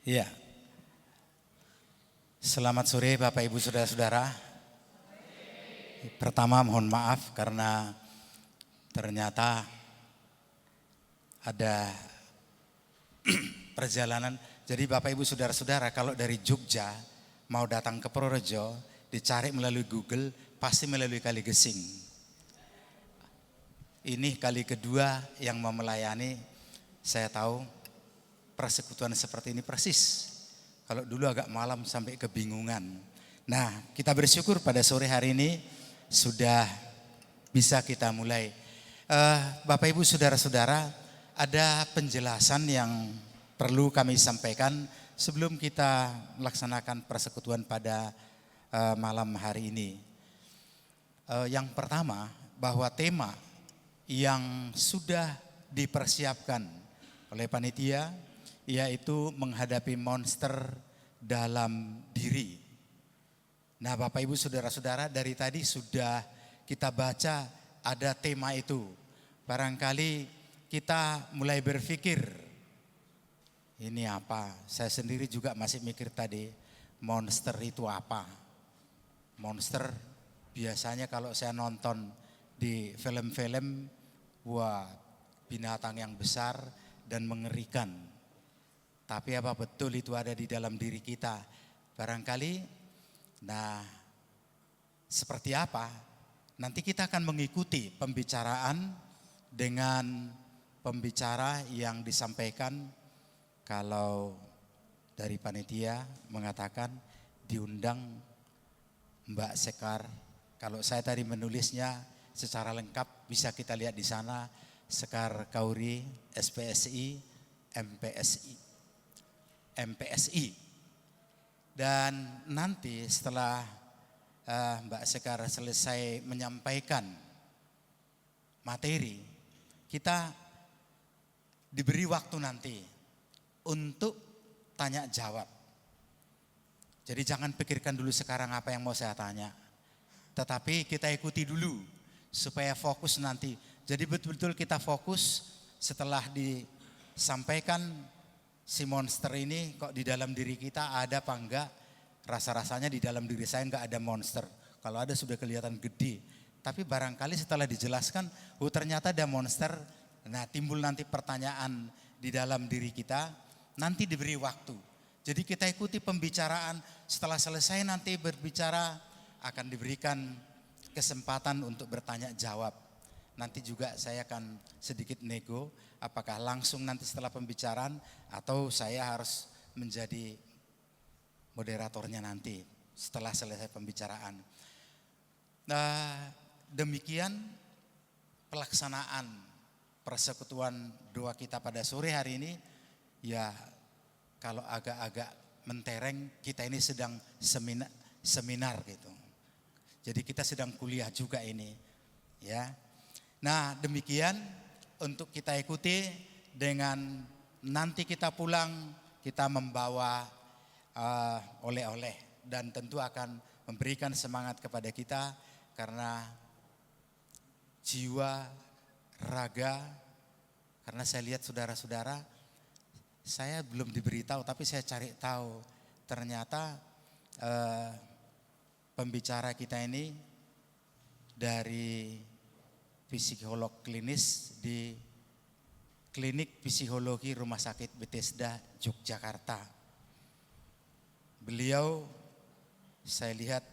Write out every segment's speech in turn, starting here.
Iya. Selamat sore Bapak Ibu Saudara-saudara. Pertama mohon maaf karena ternyata ada perjalanan. Jadi Bapak Ibu Saudara-saudara kalau dari Jogja mau datang ke Purworejo dicari melalui Google pasti melalui Kali Gesing. Ini kali kedua yang mau melayani, saya tahu persekutuan seperti ini persis. Kalau dulu agak malam sampai kebingungan. Nah, kita bersyukur pada sore hari ini sudah bisa kita mulai. Bapak Ibu Saudara-saudara, ada penjelasan yang perlu kami sampaikan sebelum kita melaksanakan persekutuan pada malam hari ini. Yang pertama, bahwa tema yang sudah dipersiapkan oleh panitia yaitu menghadapi monster dalam diri. Nah Bapak Ibu Saudara-saudara, dari tadi sudah kita baca ada tema itu. Barangkali kita mulai berpikir, ini apa? Saya sendiri juga masih mikir tadi, monster itu apa? Monster biasanya kalau saya nonton di film-film, wah binatang yang besar dan mengerikan. Tapi apa betul itu ada di dalam diri kita? Barangkali, nah seperti apa? Nanti kita akan mengikuti pembicaraan dengan pembicara yang disampaikan. Kalau dari panitia mengatakan diundang Mbak Sekar. Kalau saya tadi menulisnya secara lengkap bisa kita lihat di sana. Sekar Kauri, SPSI, MPSI. Dan nanti setelah Mbak Sekar selesai menyampaikan materi, kita diberi waktu nanti untuk tanya jawab. Jadi jangan pikirkan dulu sekarang apa yang mau saya tanya. Tetapi kita ikuti dulu supaya fokus nanti. Jadi betul-betul kita fokus setelah disampaikan si monster ini kok di dalam diri kita ada apa enggak. Rasa-rasanya di dalam diri saya enggak ada monster. Kalau ada sudah kelihatan gede. Tapi barangkali setelah dijelaskan, ternyata ada monster. Nah timbul nanti pertanyaan di dalam diri kita, nanti diberi waktu. Jadi kita ikuti pembicaraan, setelah selesai nanti berbicara akan diberikan kesempatan untuk bertanya jawab. Nanti juga saya akan sedikit nego, apakah langsung nanti setelah pembicaraan atau saya harus menjadi moderatornya nanti setelah selesai pembicaraan. Nah, demikian pelaksanaan persekutuan doa kita pada sore hari ini. Ya kalau agak-agak mentereng, kita ini sedang seminar gitu. Jadi kita sedang kuliah juga ini, ya. Nah demikian untuk kita ikuti dengan nanti kita pulang kita membawa oleh-oleh dan tentu akan memberikan semangat kepada kita karena jiwa, raga, karena saya lihat saudara-saudara, saya belum diberitahu tapi saya cari tahu ternyata pembicara kita ini dari psikolog klinis di Klinik Psikologi Rumah Sakit Bethesda, Yogyakarta. Beliau saya lihat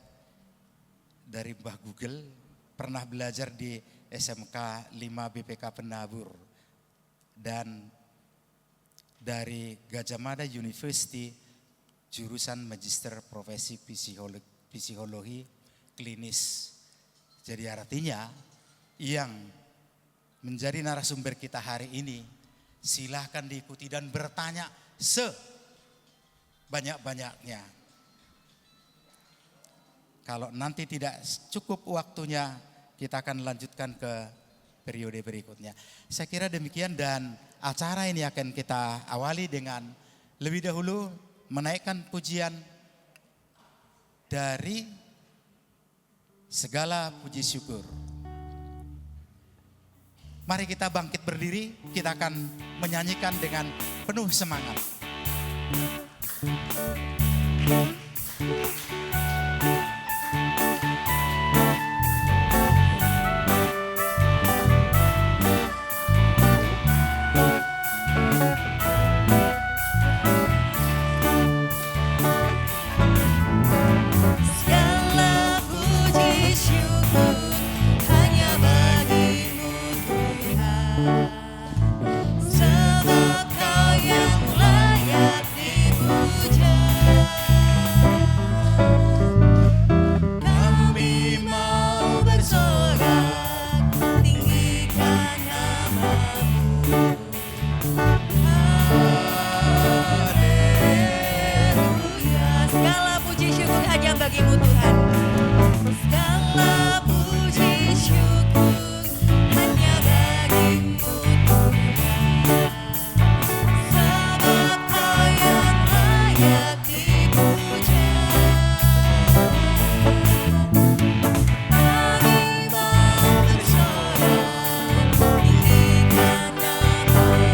dari Mbah Google pernah belajar di SMK 5 BPK Penabur dan dari Gajah Mada University jurusan Magister Profesi Psikologi Klinis. Jadi artinya yang menjadi narasumber kita hari ini silahkan diikuti dan bertanya sebanyak-banyaknya. Kalau nanti tidak cukup waktunya kita akan lanjutkan ke periode berikutnya. Saya kira demikian dan acara ini akan kita awali dengan lebih dahulu menaikkan pujian dari segala puji syukur. Mari kita bangkit berdiri, kita akan menyanyikan dengan penuh semangat. Segala puji syukur hanya bagimu Tuhan, sebab Kau yang layak dipuja. Kami mau bersorak, tinggikan nama-Mu. Haleluya. Segala puji syukur hanya bagimu Tuhan. Segala puji syukur hanya bagimu Tuhan, sebab Kau yang layak dipuja. Kami mau bersorak, tinggikan nama-Mu.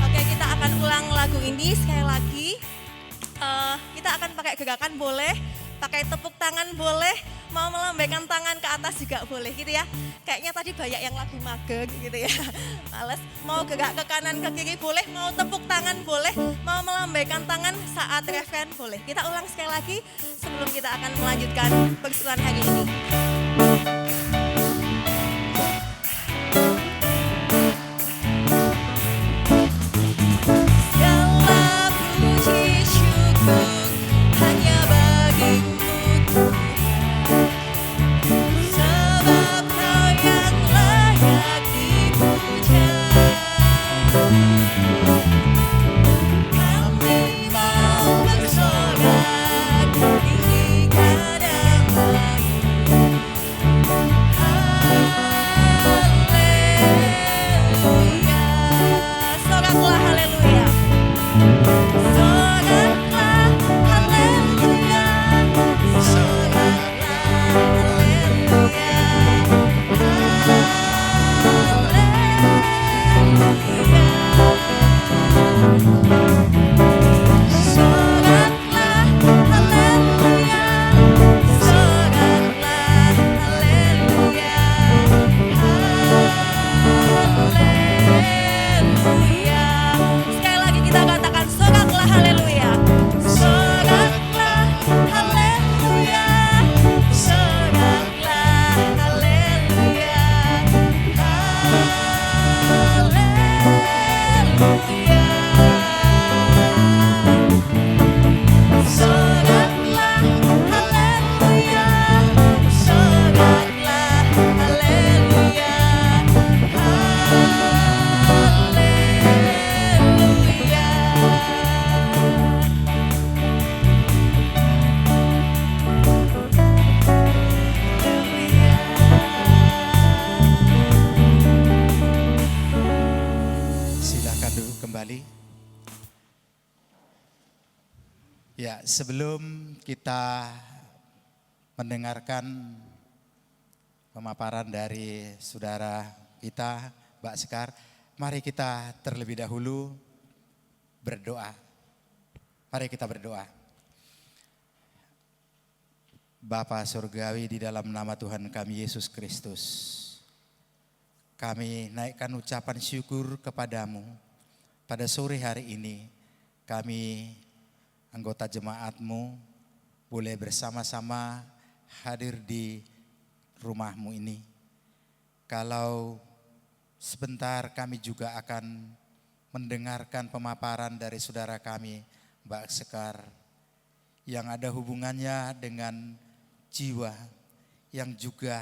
Oke, kita akan ulang lagu ini sekali lagi. Kita akan pakai gerakan boleh, pakai tepuk tangan boleh, mau melambaikan tangan ke atas juga boleh gitu ya. Kayaknya tadi banyak yang lagi mageng gitu ya, males. Mau gerak ke kanan ke kiri boleh, mau tepuk tangan boleh, mau melambaikan tangan saat referen boleh. Kita ulang sekali lagi sebelum kita akan melanjutkan perseruan hari ini. Segala puji syukur hanya bagimu Tuhan, sebab Kau yang layak dipuja. Kami mau bersorak, tinggikan nama-Mu. Haleluya. Soraklah haleluya. Soraklah haleluya. Soraklah haleluya. Soraklah haleluya. Soraklah haleluya. Haleluya. Sekali lagi kita katakan soraklah haleluya. Soraklah haleluya. Soraklah haleluya. Haleluya. Soraklah haleluya. Soraklah haleluya. Silakan duduk kembali. Ya, sebelum kita mendengarkan pemaparan dari saudara kita, Mbak Sekar, mari kita terlebih dahulu berdoa. Mari kita berdoa. Bapa Surgawi, di dalam nama Tuhan kami Yesus Kristus, kami naikkan ucapan syukur kepadamu. Pada sore hari ini kami anggota jemaat-Mu boleh bersama-sama hadir di rumah-Mu ini. Kalau sebentar kami juga akan mendengarkan pemaparan dari saudara kami, Mbak Sekar, yang ada hubungannya dengan jiwa, yang juga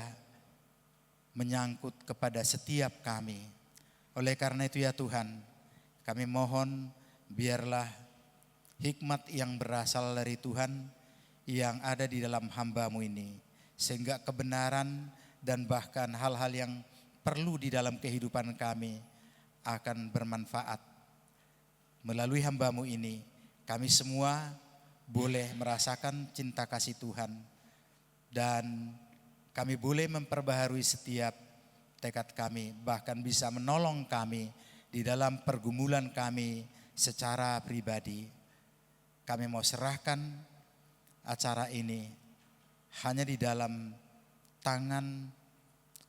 menyangkut kepada setiap kami. Oleh karena itu ya Tuhan, kami mohon biarlah hikmat yang berasal dari Tuhan yang ada di dalam hamba-Mu ini, sehingga kebenaran dan bahkan hal-hal yang perlu di dalam kehidupan kami akan bermanfaat. Melalui hamba-Mu ini, kami semua boleh merasakan cinta kasih Tuhan, dan kami boleh memperbaharui setiap tekad kami, bahkan bisa menolong kami di dalam pergumulan kami secara pribadi. Kami mau serahkan acara ini hanya di dalam tangan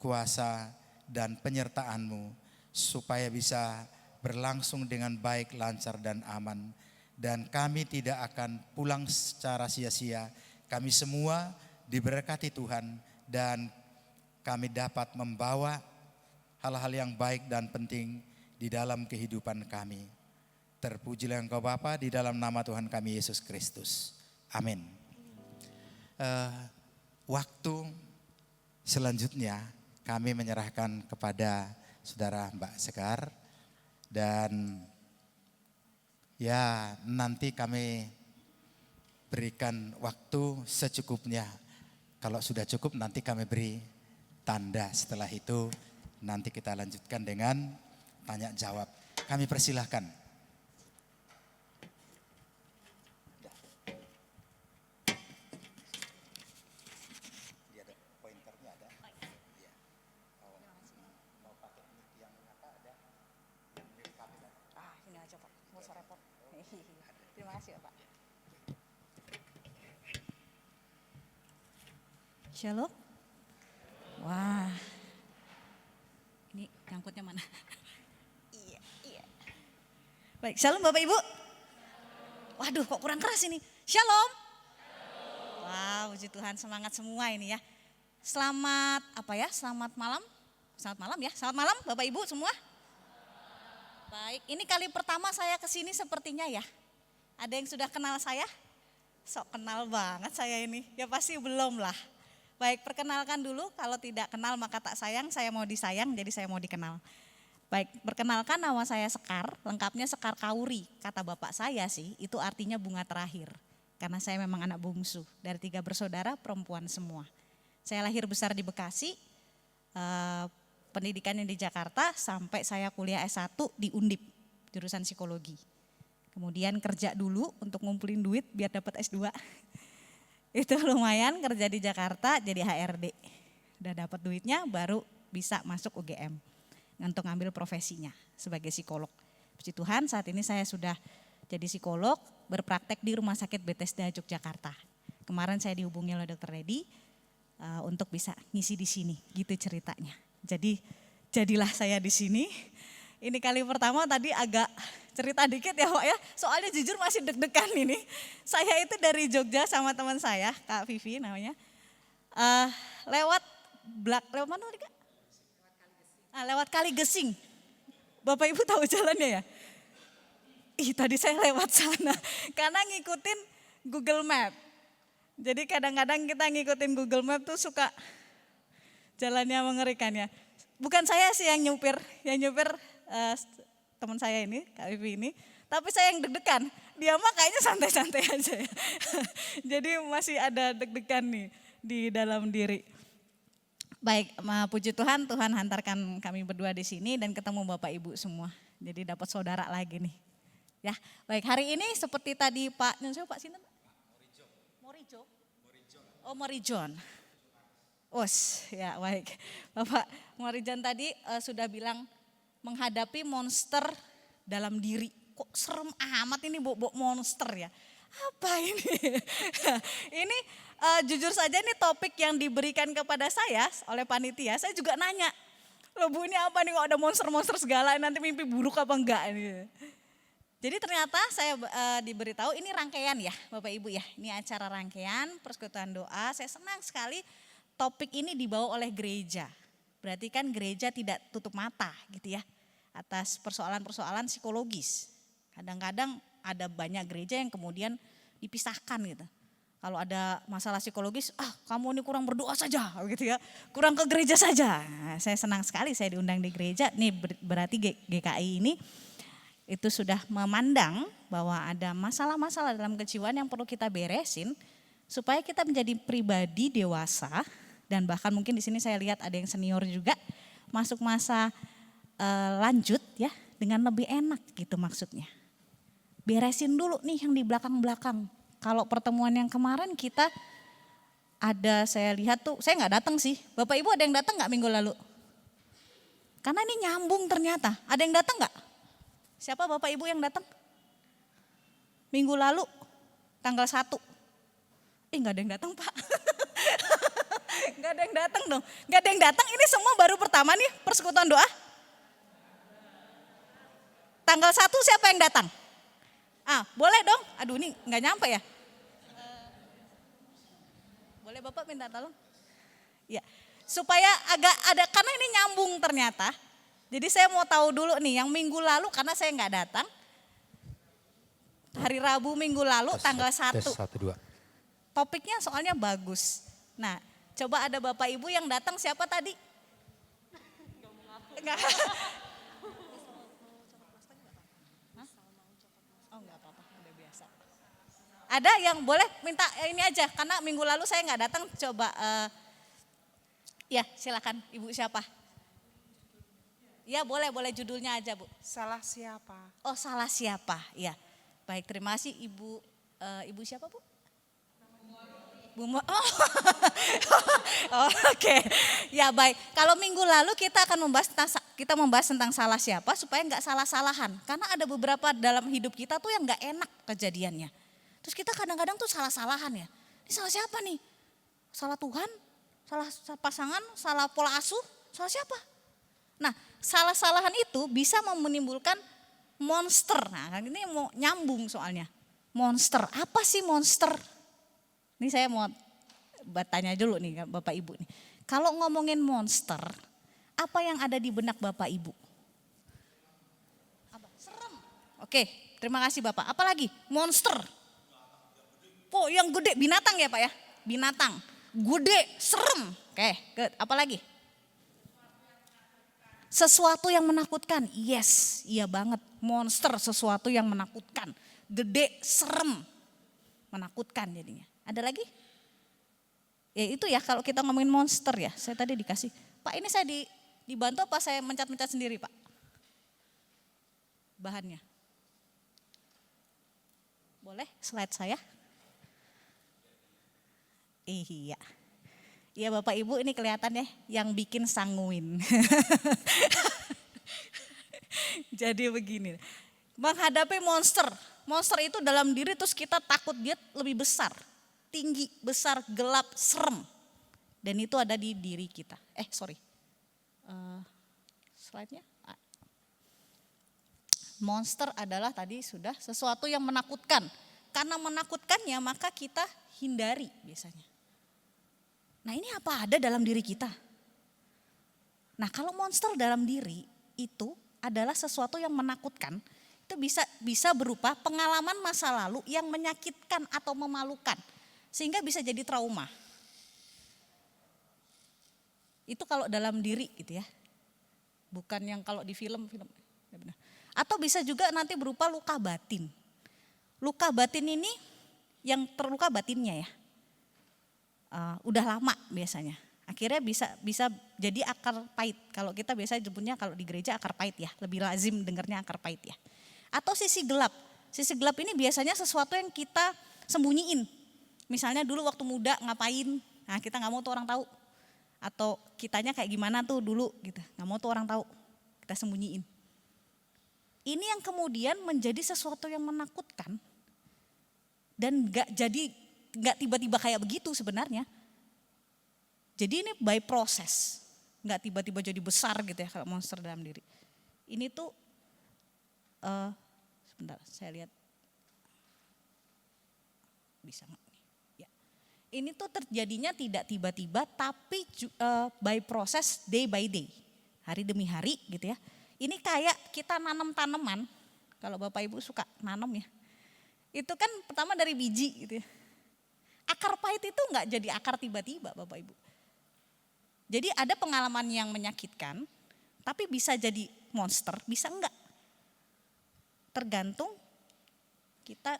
kuasa dan penyertaan-Mu, supaya bisa berlangsung dengan baik, lancar dan aman. Dan kami tidak akan pulang secara sia-sia. Kami semua diberkati Tuhan, dan kami dapat membawa hal-hal yang baik dan penting di dalam kehidupan kami. Terpujilah Engkau Bapa, di dalam nama Tuhan kami Yesus Kristus. Amin. Waktu selanjutnya kami menyerahkan kepada Saudara Mbak Sekar, dan ya nanti kami berikan waktu secukupnya. Kalau sudah cukup nanti kami beri tanda. Setelah itu nanti kita lanjutkan dengan tanya jawab. Kami persilahkan. Ini aja Pak, nggak usah repot. Terima kasih ya Pak. Shalom. Wah. Ini nyangkutnya mana? Iya. Baik, shalom Bapak Ibu. Waduh, kok kurang keras ini. Shalom. Wow, puji Tuhan, semangat semua ini ya. Selamat Selamat malam. Selamat malam ya. Selamat malam Bapak Ibu semua. Baik, ini kali pertama saya kesini sepertinya ya. Ada yang sudah kenal saya? Sok kenal banget saya ini. Ya pasti belum lah. Baik, perkenalkan dulu, kalau tidak kenal maka tak sayang, saya mau disayang, jadi saya mau dikenal. Baik, perkenalkan, nama saya Sekar, lengkapnya Sekar Kauri. Kata bapak saya sih, itu artinya bunga terakhir. Karena saya memang anak bungsu, dari 3 bersaudara, perempuan semua. Saya lahir besar di Bekasi, pendidikannya di Jakarta, sampai saya kuliah S1 di Undip, jurusan psikologi. Kemudian kerja dulu untuk ngumpulin duit biar dapat S2. Itu lumayan, kerja di Jakarta jadi HRD. Udah dapat duitnya baru bisa masuk UGM untuk ngambil profesinya sebagai psikolog. Puji Tuhan, saat ini saya sudah jadi psikolog, berpraktek di Rumah Sakit Bethesda Yogyakarta. Kemarin saya dihubungi oleh Dr. Reddy untuk bisa ngisi di sini, gitu ceritanya. Jadi jadilah saya di sini. Ini kali pertama, tadi agak cerita dikit ya Pak ya, soalnya jujur masih deg-degan ini. Saya itu dari Jogja sama teman saya, Kak Vivi namanya. Lewat mana tadi Kak? Lewat Kali Gesing. Bapak Ibu tahu jalannya ya? Tadi saya lewat sana, karena ngikutin Google Map. Jadi kadang-kadang kita ngikutin Google Map tuh suka jalannya mengerikan ya. Bukan saya sih yang nyupir teman saya ini, Kak Vivi ini. Tapi saya yang deg-degan, dia mah kayaknya santai-santai aja ya. Jadi masih ada deg-degan nih di dalam diri. Baik, puji Tuhan, Tuhan hantarkan kami berdua di sini dan ketemu Bapak Ibu semua. Jadi dapat saudara lagi nih. Ya, baik, hari ini seperti tadi Pak Sinten? Morijon. Ya baik. Bapak Morijon tadi sudah bilang menghadapi monster dalam diri. Kok serem amat ini bawa monster ya. Apa ini? Ini jujur saja ini topik yang diberikan kepada saya oleh panitia. Saya juga nanya, loh Bu ini apa nih kok ada monster-monster segala, nanti mimpi buruk apa enggak ini. Jadi ternyata saya diberitahu ini rangkaian ya Bapak Ibu ya. Ini acara rangkaian persekutuan doa. Saya senang sekali topik ini dibawa oleh gereja. Berarti kan gereja tidak tutup mata gitu ya atas persoalan-persoalan psikologis. Kadang-kadang ada banyak gereja yang kemudian dipisahkan gitu. Kalau ada masalah psikologis, kamu ini kurang berdoa saja gitu ya. Kurang ke gereja saja. Nah, saya senang sekali saya diundang di gereja. Nih berarti GKI ini itu sudah memandang bahwa ada masalah-masalah dalam kejiwaan yang perlu kita beresin supaya kita menjadi pribadi dewasa, dan bahkan mungkin di sini saya lihat ada yang senior juga masuk masa lanjut ya dengan lebih enak gitu maksudnya. Beresin dulu nih yang di belakang-belakang. Kalau pertemuan yang kemarin kita ada, saya lihat tuh, saya nggak datang sih. Bapak Ibu ada yang datang nggak minggu lalu? Karena ini nyambung ternyata. Ada yang datang nggak? Siapa Bapak Ibu yang datang? Minggu lalu tanggal 1. Nggak ada yang datang Pak. Nggak ada yang datang dong. Nggak ada yang datang, ini semua baru pertama nih persekutuan doa. Tanggal 1 siapa yang datang? Boleh dong. Aduh ini nggak nyampe ya. Boleh Bapak minta tolong? Ya, supaya agak ada, karena ini nyambung ternyata. Jadi saya mau tahu dulu nih yang minggu lalu karena saya nggak datang. Hari Rabu minggu lalu tanggal 1. Tes 1, 2. Topiknya soalnya bagus. Nah, coba ada Bapak Ibu yang datang siapa tadi? Enggak. Oh enggak apa-apa, udah biasa. Ada yang boleh minta ini aja, karena minggu lalu saya nggak datang, coba ya silakan Ibu siapa? Ya boleh judulnya aja Bu. Salah siapa? Oh salah siapa, ya. Baik terima kasih Ibu, Ibu siapa Bu? Bu Oke. Ya baik. Kalau minggu lalu kita akan membahas tentang salah siapa supaya nggak salah-salahan. Karena ada beberapa dalam hidup kita tuh yang nggak enak kejadiannya. Terus kita kadang-kadang tuh salah-salahan ya. Ini salah siapa nih? Salah Tuhan? Salah pasangan? Salah pola asuh? Salah siapa? Nah, salah-salahan itu bisa menimbulkan monster. Nah, ini mau nyambung soalnya. Monster. Apa sih monster? Ini saya mau bertanya dulu nih Bapak Ibu nih. Kalau ngomongin monster, apa yang ada di benak Bapak Ibu? Apa? Serem. Oke, terima kasih Bapak. Apa lagi? Monster. Oh, yang gede, binatang ya Pak ya? Binatang. Gede, serem. Oke, good. Apa lagi? Sesuatu yang menakutkan. Yes, iya banget. Monster, sesuatu yang menakutkan. Gede, serem. Menakutkan jadinya. Ada lagi? Ya itu ya kalau kita ngomongin monster ya. Saya tadi dikasih, Pak ini saya dibantu apa saya mencat-mencat sendiri Pak? Bahannya. Boleh slide saya? Iya. Iya Bapak Ibu ini kelihatan ya yang bikin sanguin. Jadi begini. Menghadapi monster. Monster itu dalam diri terus kita takut dia lebih besar. Tinggi, besar, gelap, serem. Dan itu ada di diri kita. Slide-nya. Monster adalah tadi sudah sesuatu yang menakutkan. Karena menakutkannya maka kita hindari biasanya. Nah ini apa ada dalam diri kita? Nah kalau monster dalam diri itu adalah sesuatu yang menakutkan. Itu bisa berupa pengalaman masa lalu yang menyakitkan atau memalukan. Sehingga bisa jadi trauma. Itu kalau dalam diri gitu ya. Bukan yang kalau di film. Atau bisa juga nanti berupa luka batin. Luka batin ini yang terluka batinnya ya. Udah lama biasanya. Akhirnya bisa jadi akar pahit. Kalau kita biasa sebutnya kalau di gereja akar pahit ya. Lebih lazim dengarnya akar pahit ya. Atau sisi gelap. Sisi gelap ini biasanya sesuatu yang kita sembunyiin. Misalnya dulu waktu muda ngapain, nah kita gak mau tuh orang tahu. Atau kitanya kayak gimana tuh dulu gitu, gak mau tuh orang tahu, kita sembunyiin. Ini yang kemudian menjadi sesuatu yang menakutkan. Dan gak tiba-tiba kayak begitu sebenarnya. Jadi ini by proses, gak tiba-tiba jadi besar gitu ya kalau monster dalam diri. Ini tuh, sebentar saya lihat. Bisa gak? Ini tuh terjadinya tidak tiba-tiba tapi by proses day by day. Hari demi hari gitu ya. Ini kayak kita nanam tanaman. Kalau Bapak Ibu suka nanam ya. Itu kan pertama dari biji gitu ya. Akar pahit itu enggak jadi akar tiba-tiba Bapak Ibu. Jadi ada pengalaman yang menyakitkan, tapi bisa jadi monster, bisa enggak. Tergantung kita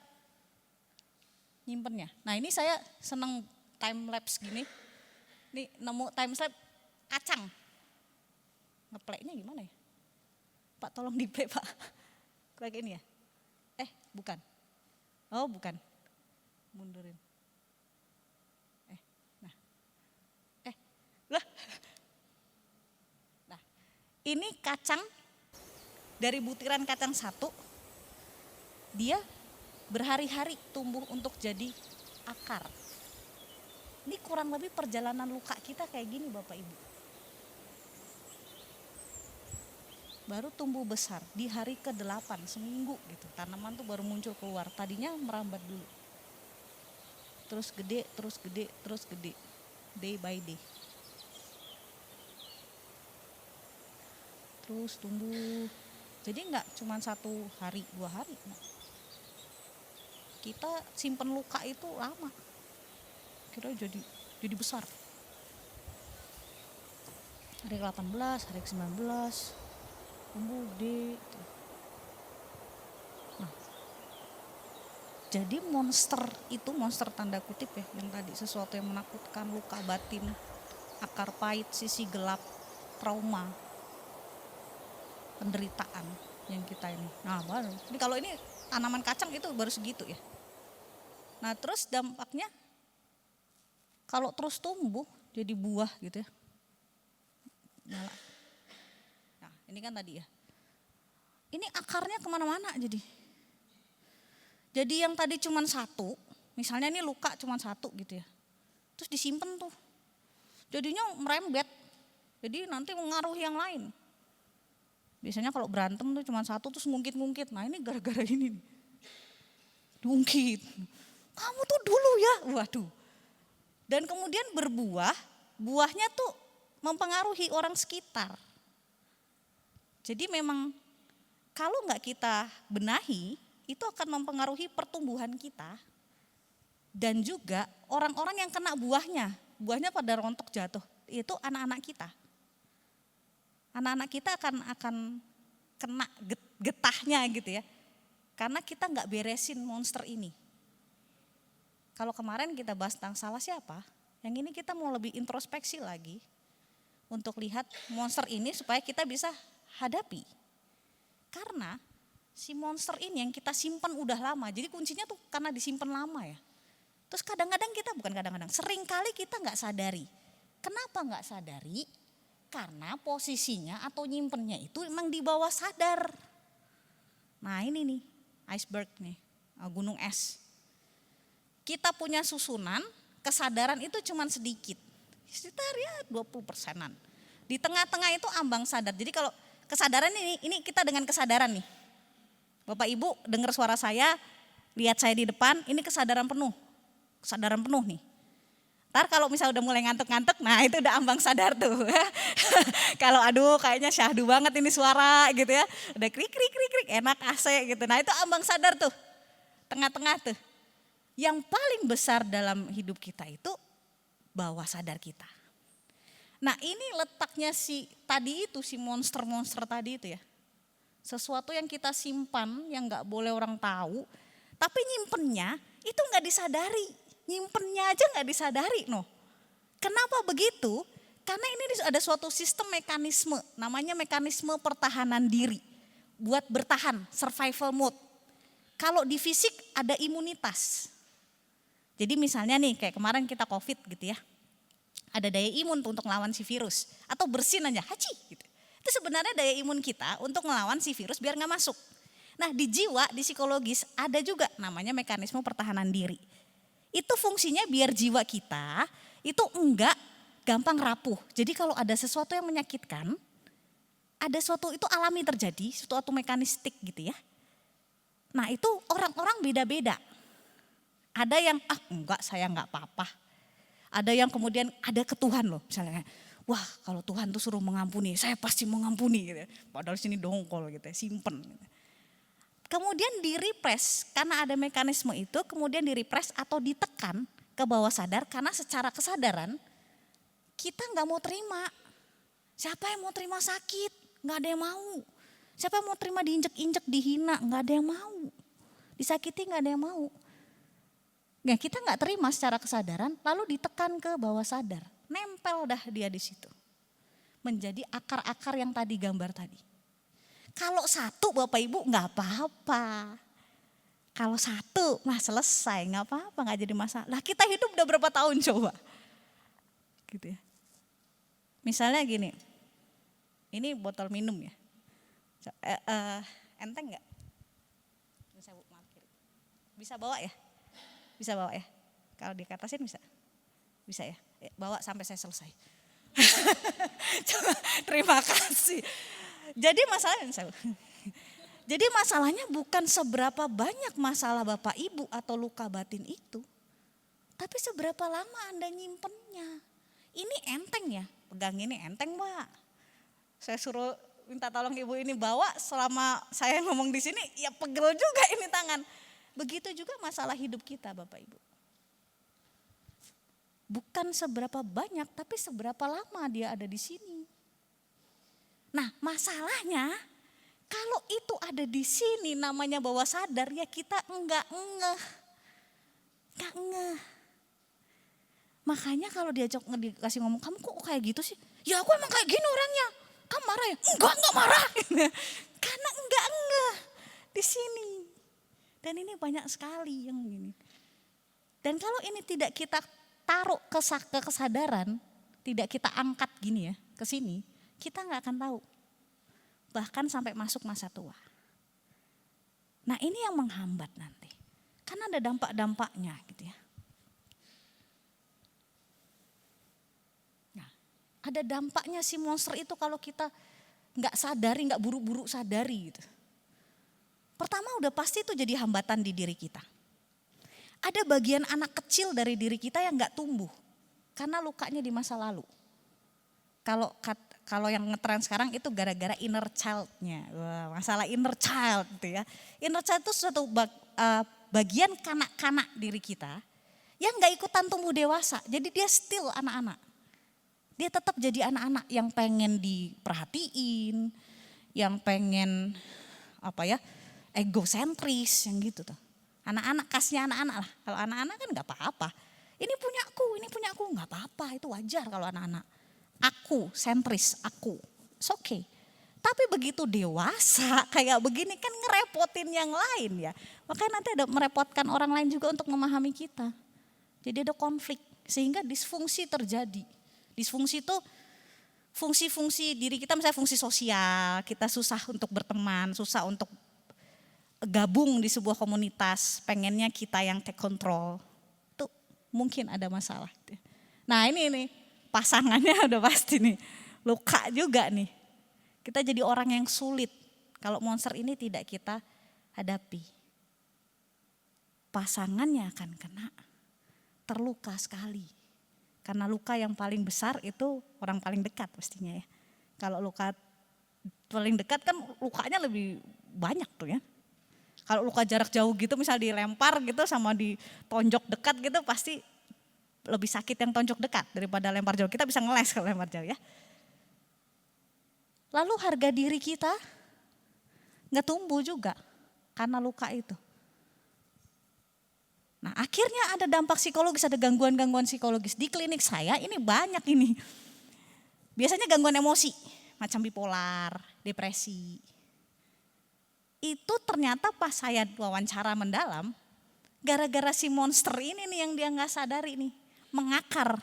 nyimpennya. Nah ini saya seneng time lapse gini. Nih nemu time lapse kacang. Ngeplay-nya gimana ya? Pak tolong di play Pak. Kayak ini ya? Bukan. Oh bukan. Mundurin. Nah, ini kacang dari butiran kacang satu, dia berhari-hari tumbuh untuk jadi akar. Ini kurang lebih perjalanan luka kita kayak gini Bapak Ibu. Baru tumbuh besar di hari ke-8, seminggu gitu. Tanaman tuh baru muncul keluar. Tadinya merambat dulu. Terus gede, terus gede, terus gede. Day by day. Terus tumbuh. Jadi enggak cuma 1 hari, 2 hari. Kita simpen luka itu lama. Kira jadi besar. Hari ke-18, hari ke-19, tumbuh gede. Nah, jadi monster itu, monster tanda kutip ya, yang tadi sesuatu yang menakutkan, luka batin, akar pahit, sisi gelap, trauma, penderitaan yang kita ini. Nah baru, ini kalau ini tanaman kacang itu baru segitu ya. Nah terus dampaknya kalau terus tumbuh jadi buah gitu ya. Nyala. Nah ini kan tadi ya. Ini akarnya kemana-mana jadi. Jadi yang tadi cuma 1, misalnya ini luka cuma 1 gitu ya. Terus disimpan tuh. Jadinya merembet. Jadi nanti mengaruhi yang lain. Biasanya kalau berantem tuh cuma 1 terus ngungkit-ngungkit. Nah ini gara-gara ini nih. Diungkit. Kamu tuh dulu ya, waduh. Dan kemudian berbuah, buahnya tuh mempengaruhi orang sekitar. Jadi memang kalau nggak kita benahi, itu akan mempengaruhi pertumbuhan kita. Dan juga orang-orang yang kena buahnya pada rontok jatuh, itu anak-anak kita. Anak-anak kita akan kena getahnya gitu ya. Karena kita nggak beresin monster ini. Kalau kemarin kita bahas tentang salah siapa, yang ini kita mau lebih introspeksi lagi. Untuk lihat monster ini supaya kita bisa hadapi. Karena si monster ini yang kita simpan udah lama, jadi kuncinya tuh karena disimpan lama ya. Terus kadang-kadang kita, bukan kadang-kadang, sering kali kita nggak sadari. Kenapa nggak sadari? Karena posisinya atau nyimpennya itu emang di bawah sadar. Nah ini nih, iceberg nih, gunung es. Kita punya susunan, kesadaran itu cuma sedikit. Sekitar ya 20%-an. Di tengah-tengah itu ambang sadar. Jadi kalau kesadaran ini kita dengan kesadaran nih. Bapak Ibu dengar suara saya, lihat saya di depan, ini kesadaran penuh. Kesadaran penuh nih. Ntar kalau misalnya udah mulai ngantuk-ngantuk, nah itu udah ambang sadar tuh. Kalau aduh kayaknya syahdu banget ini suara gitu ya. Udah krik, enak AC gitu. Nah itu ambang sadar tuh, tengah-tengah tuh. Yang paling besar dalam hidup kita itu bawah sadar kita. Nah ini letaknya si monster-monster tadi itu ya. Sesuatu yang kita simpan, yang gak boleh orang tahu. Tapi nyimpennya itu gak disadari. Nyimpennya aja gak disadari no. Kenapa begitu? Karena ini ada suatu sistem mekanisme, namanya mekanisme pertahanan diri. Buat bertahan, survival mode. Kalau di fisik ada imunitas. Jadi misalnya nih kayak kemarin kita COVID gitu ya. Ada daya imun untuk ngelawan si virus. Atau bersin aja, haci gitu. Itu sebenarnya daya imun kita untuk ngelawan si virus biar gak masuk. Nah di jiwa, di psikologis ada juga namanya mekanisme pertahanan diri. Itu fungsinya biar jiwa kita itu enggak gampang rapuh. Jadi kalau ada sesuatu yang menyakitkan, ada sesuatu itu alami terjadi, suatu mekanistik gitu ya. Nah itu orang-orang beda-beda. Ada yang enggak saya enggak apa-apa. Ada yang kemudian ada ketuhan loh misalnya. Wah kalau Tuhan tuh suruh mengampuni, saya pasti mengampuni gitu ya. Padahal sini dongkol gitu ya, simpen gitu. Kemudian di-repress, karena ada mekanisme itu, kemudian di-repress atau ditekan, ke bawah sadar karena secara kesadaran kita nggak mau terima. Siapa yang mau terima sakit? Nggak ada yang mau. Siapa yang mau terima diinjek-injek, dihina? Nggak ada yang mau. Disakiti nggak ada yang mau. Nah, kita nggak terima secara kesadaran, lalu ditekan ke bawah sadar. Nempel dah dia di situ. Menjadi akar-akar yang tadi gambar tadi. Kalau satu Bapak Ibu nggak apa-apa. Kalau satu mah selesai, nggak apa-apa, nggak jadi masalah. Lah kita hidup udah berapa tahun coba? Gitu ya. Misalnya gini, ini botol minum ya. Enteng nggak? Bisa bawa ya? Bisa bawa ya? Kalau di kertasin bisa? Bisa ya? Bawa sampai saya selesai. Terima kasih. Jadi masalahnya bukan seberapa banyak masalah Bapak Ibu atau luka batin itu. Tapi seberapa lama Anda nyimpennya. Ini enteng ya, pegang ini enteng Mbak. Saya suruh minta tolong ibu ini bawa selama saya ngomong di sini, ya pegel juga ini tangan. Begitu juga masalah hidup kita Bapak Ibu. Bukan seberapa banyak, tapi seberapa lama dia ada di sini. Nah masalahnya kalau itu ada di sini namanya bawah sadar ya kita enggak ngeh. Makanya kalau dikasih ngomong, kamu kok kayak gitu sih? Ya aku emang kayak gini orangnya. Kamu marah ya? Enggak marah. Karena enggak ngeh di sini. Dan ini banyak sekali yang gini. Dan kalau ini tidak kita taruh ke kesadaran, tidak kita angkat gini ya ke sini, kita nggak akan tahu. Bahkan sampai masuk masa tua. Nah ini yang menghambat nanti. Karena ada dampak-dampaknya gitu ya. Nah ada dampaknya si monster itu kalau kita nggak sadari, nggak buru-buru sadari gitu. Pertama udah pasti itu jadi hambatan di diri kita. Ada bagian anak kecil dari diri kita yang nggak tumbuh. Karena lukanya di masa lalu. Kalau yang ngetren sekarang itu gara-gara inner child-nya. Wah, masalah inner child gitu ya. Inner child itu suatu bagian kanak-kanak diri kita yang gak ikutan tumbuh dewasa. Jadi dia still anak-anak. Dia tetap jadi anak-anak yang pengen diperhatiin, yang pengen egosentris yang gitu tuh. Anak-anak kasnya anak-anak lah. Kalau anak-anak kan gak apa-apa. Ini punya aku gak apa-apa. Itu wajar kalau anak-anak. Aku, sentris, aku. It's okay. Tapi begitu dewasa kayak begini kan ngerepotin yang lain ya. Makanya nanti ada merepotkan orang lain juga untuk memahami kita. Jadi ada konflik sehingga disfungsi terjadi. Disfungsi itu fungsi-fungsi diri kita, misalnya fungsi sosial. Kita susah untuk berteman, susah untuk gabung di sebuah komunitas. Pengennya kita yang take control. Itu mungkin ada masalah. Nah ini pasangannya udah pasti nih, luka juga nih. Kita jadi orang yang sulit kalau monster ini tidak kita hadapi. Pasangannya akan kena, terluka sekali. Karena luka yang paling besar itu orang paling dekat pastinya ya. Kalau luka paling dekat kan lukanya lebih banyak tuh ya. Kalau luka jarak jauh gitu misal dilempar gitu sama ditonjok dekat gitu pasti lebih sakit yang tonjok dekat daripada lempar jauh. Kita bisa ngeles kalau lempar jauh ya. Lalu harga diri kita gak tumbuh juga karena luka itu. Nah akhirnya ada dampak psikologis, ada gangguan-gangguan psikologis. Di klinik saya ini banyak ini. Biasanya gangguan emosi, macam bipolar, depresi. Itu ternyata pas saya wawancara mendalam, gara-gara si monster ini nih yang dia gak sadari nih. Mengakar,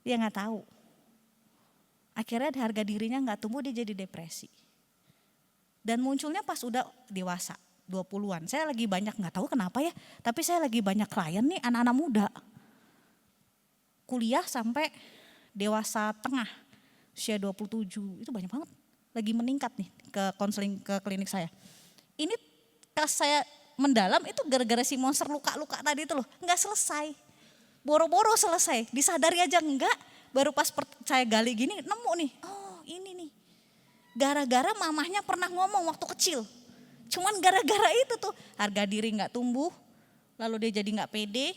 dia gak tahu. Akhirnya harga dirinya gak tumbuh, dia jadi depresi. Dan munculnya pas udah dewasa, 20-an. Saya lagi banyak, gak tahu kenapa ya, tapi saya lagi banyak klien nih anak-anak muda. Kuliah sampai dewasa tengah, usia 27, itu banyak banget. Lagi meningkat nih ke konseling, ke klinik saya. Ini pas saya mendalam itu gara-gara si monster luka-luka tadi itu loh, gak selesai. Boro-boro selesai, disadari aja enggak, baru pas saya gali gini nemu nih, oh ini nih. Gara-gara mamahnya pernah ngomong waktu kecil, cuman gara-gara itu tuh harga diri gak tumbuh, lalu dia jadi gak pede,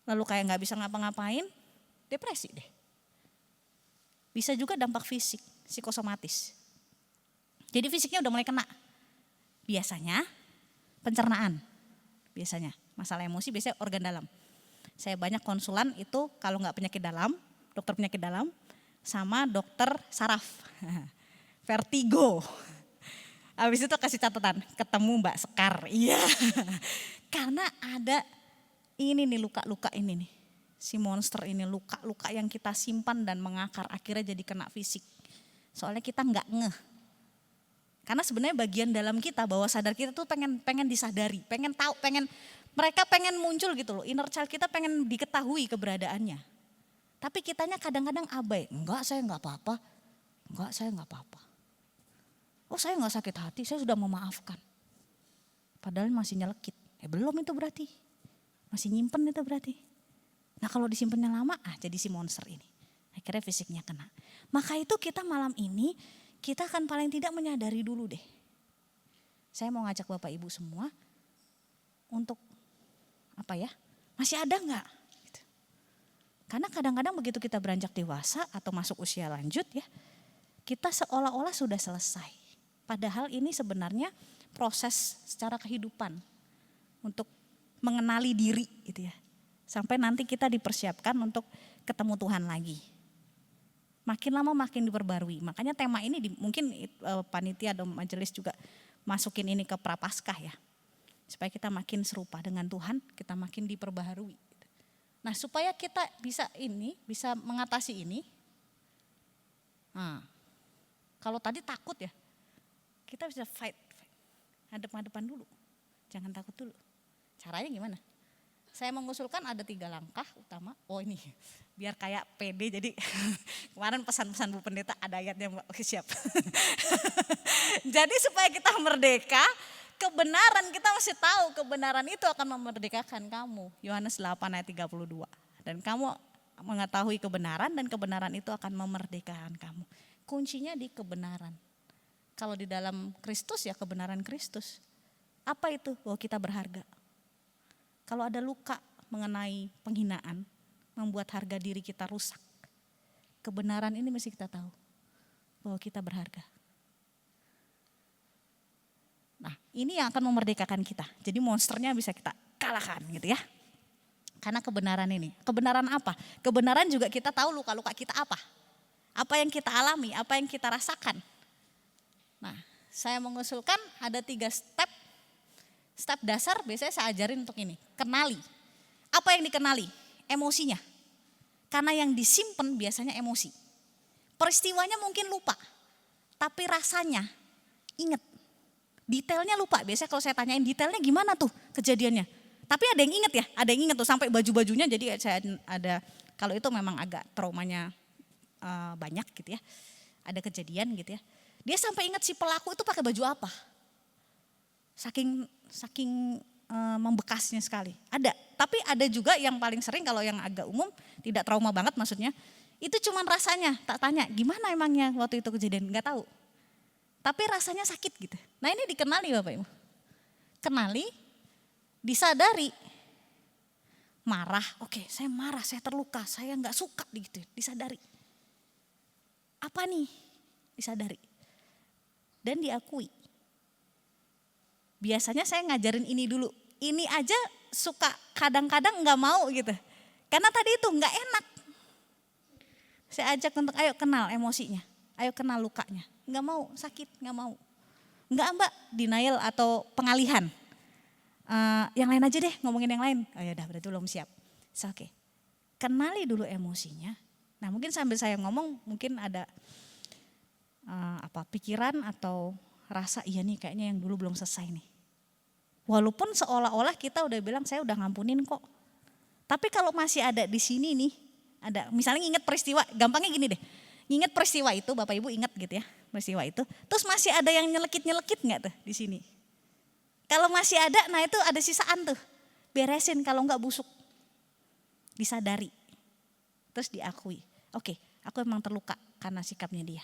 lalu kayak nggak bisa ngapa-ngapain, depresi deh. Bisa juga dampak fisik, psikosomatis. Jadi fisiknya udah mulai kena. Biasanya pencernaan, biasanya masalah emosi biasanya organ dalam. Saya banyak konsulan itu kalau nggak penyakit dalam, dokter penyakit dalam, sama dokter saraf, vertigo. Habis itu kasih catatan, ketemu Mbak Sekar, iya. Karena ada ini nih luka-luka ini nih, si monster ini luka-luka yang kita simpan dan mengakar akhirnya jadi kena fisik. Soalnya kita nggak ngeh. Karena sebenarnya bagian dalam kita, bawah sadar kita tuh pengen disadari, pengen tahu, mereka pengen muncul gitu loh. Inner child kita pengen diketahui keberadaannya. Tapi kitanya kadang-kadang abai. Enggak, saya enggak apa-apa. Enggak, saya enggak apa-apa. Oh, saya enggak sakit hati, saya sudah memaafkan. Padahal masih nyelekit. Belum itu berarti. Masih nyimpen itu berarti. Nah kalau disimpannya lama, jadi si monster ini. Akhirnya fisiknya kena. Maka itu kita malam ini, kita akan paling tidak menyadari dulu deh. Saya mau ngajak Bapak Ibu semua untuk apa ya? Masih ada enggak? Gitu. Karena kadang-kadang begitu kita beranjak dewasa atau masuk usia lanjut ya, kita seolah-olah sudah selesai. Padahal ini sebenarnya proses secara kehidupan untuk mengenali diri gitu ya. Sampai nanti kita dipersiapkan untuk ketemu Tuhan lagi. Makin lama makin diperbarui. Makanya tema ini mungkin panitia atau majelis juga masukin ini ke Prapaskah ya. Supaya kita makin serupa dengan Tuhan, kita makin diperbaharui. Nah supaya kita bisa mengatasi ini. Nah, kalau tadi takut ya, kita bisa fight. Hadap-hadapan dulu, jangan takut dulu. Caranya gimana? Saya mengusulkan ada 3 langkah utama. Oh ini, biar kayak pede jadi kemarin pesan-pesan Bu Pendeta ada ayatnya Mbak. Oke siap. Jadi supaya kita merdeka, kebenaran kita mesti tahu kebenaran itu akan memerdekakan kamu. Yohanes 8 ayat 32. Dan kamu mengetahui kebenaran dan kebenaran itu akan memerdekakan kamu. Kuncinya di kebenaran. Kalau di dalam Kristus ya kebenaran Kristus. Apa itu? Bahwa kita berharga. Kalau ada luka mengenai penghinaan, membuat harga diri kita rusak. Kebenaran ini mesti kita tahu. Bahwa kita berharga. Nah ini yang akan memerdekakan kita. Jadi monsternya bisa kita kalahkan gitu ya. Karena kebenaran ini. Kebenaran apa? Kebenaran juga kita tahu luka-luka kita apa. Apa yang kita alami, apa yang kita rasakan. Nah saya mengusulkan ada 3 step. Step dasar biasanya saya ajarin untuk ini. Kenali. Apa yang dikenali? Emosinya. Karena yang disimpan biasanya emosi. Peristiwanya mungkin lupa. Tapi rasanya inget. Detailnya lupa. Biasanya kalau saya tanyain detailnya gimana tuh kejadiannya. Tapi ada yang inget ya. Ada yang inget tuh sampai baju-bajunya. Jadi saya ada kalau itu memang agak traumanya banyak gitu ya. Ada kejadian gitu ya. Dia sampai inget si pelaku itu pakai baju apa. Saking membekasnya sekali. Ada, tapi ada juga yang paling sering kalau yang agak umum, tidak trauma banget maksudnya. Itu cuman rasanya, tak tanya gimana emangnya waktu itu kejadian, nggak tahu. Tapi rasanya sakit gitu. Nah ini dikenali Bapak Ibu. Kenali, disadari. Marah, oke saya marah, saya terluka, saya nggak suka gitu, disadari. Apa nih? Disadari. Dan diakui. Biasanya saya ngajarin ini dulu. Ini aja suka kadang-kadang nggak mau gitu. Karena tadi itu nggak enak. Saya ajak untuk ayo kenal emosinya. Ayo kenal lukanya. Nggak mau, sakit, nggak mau. Nggak Mbak, denial atau pengalihan. Yang lain aja deh, ngomongin yang lain. Oh ya udah berarti belum siap. Oke. Kenali dulu emosinya. Nah mungkin sambil saya ngomong mungkin ada pikiran atau rasa iya nih kayaknya yang dulu belum selesai nih. Walaupun seolah-olah kita udah bilang saya udah ngampunin kok. Tapi kalau masih ada di sini nih, ada misalnya ingat peristiwa, gampangnya gini deh. Ingat peristiwa itu, Bapak Ibu ingat gitu ya, peristiwa itu. Terus masih ada yang nyelekit-nyelekit enggak tuh di sini? Kalau masih ada, nah itu ada sisaan tuh. Beresin kalau enggak busuk. Disadari. Terus diakui. Oke, aku emang terluka karena sikapnya dia.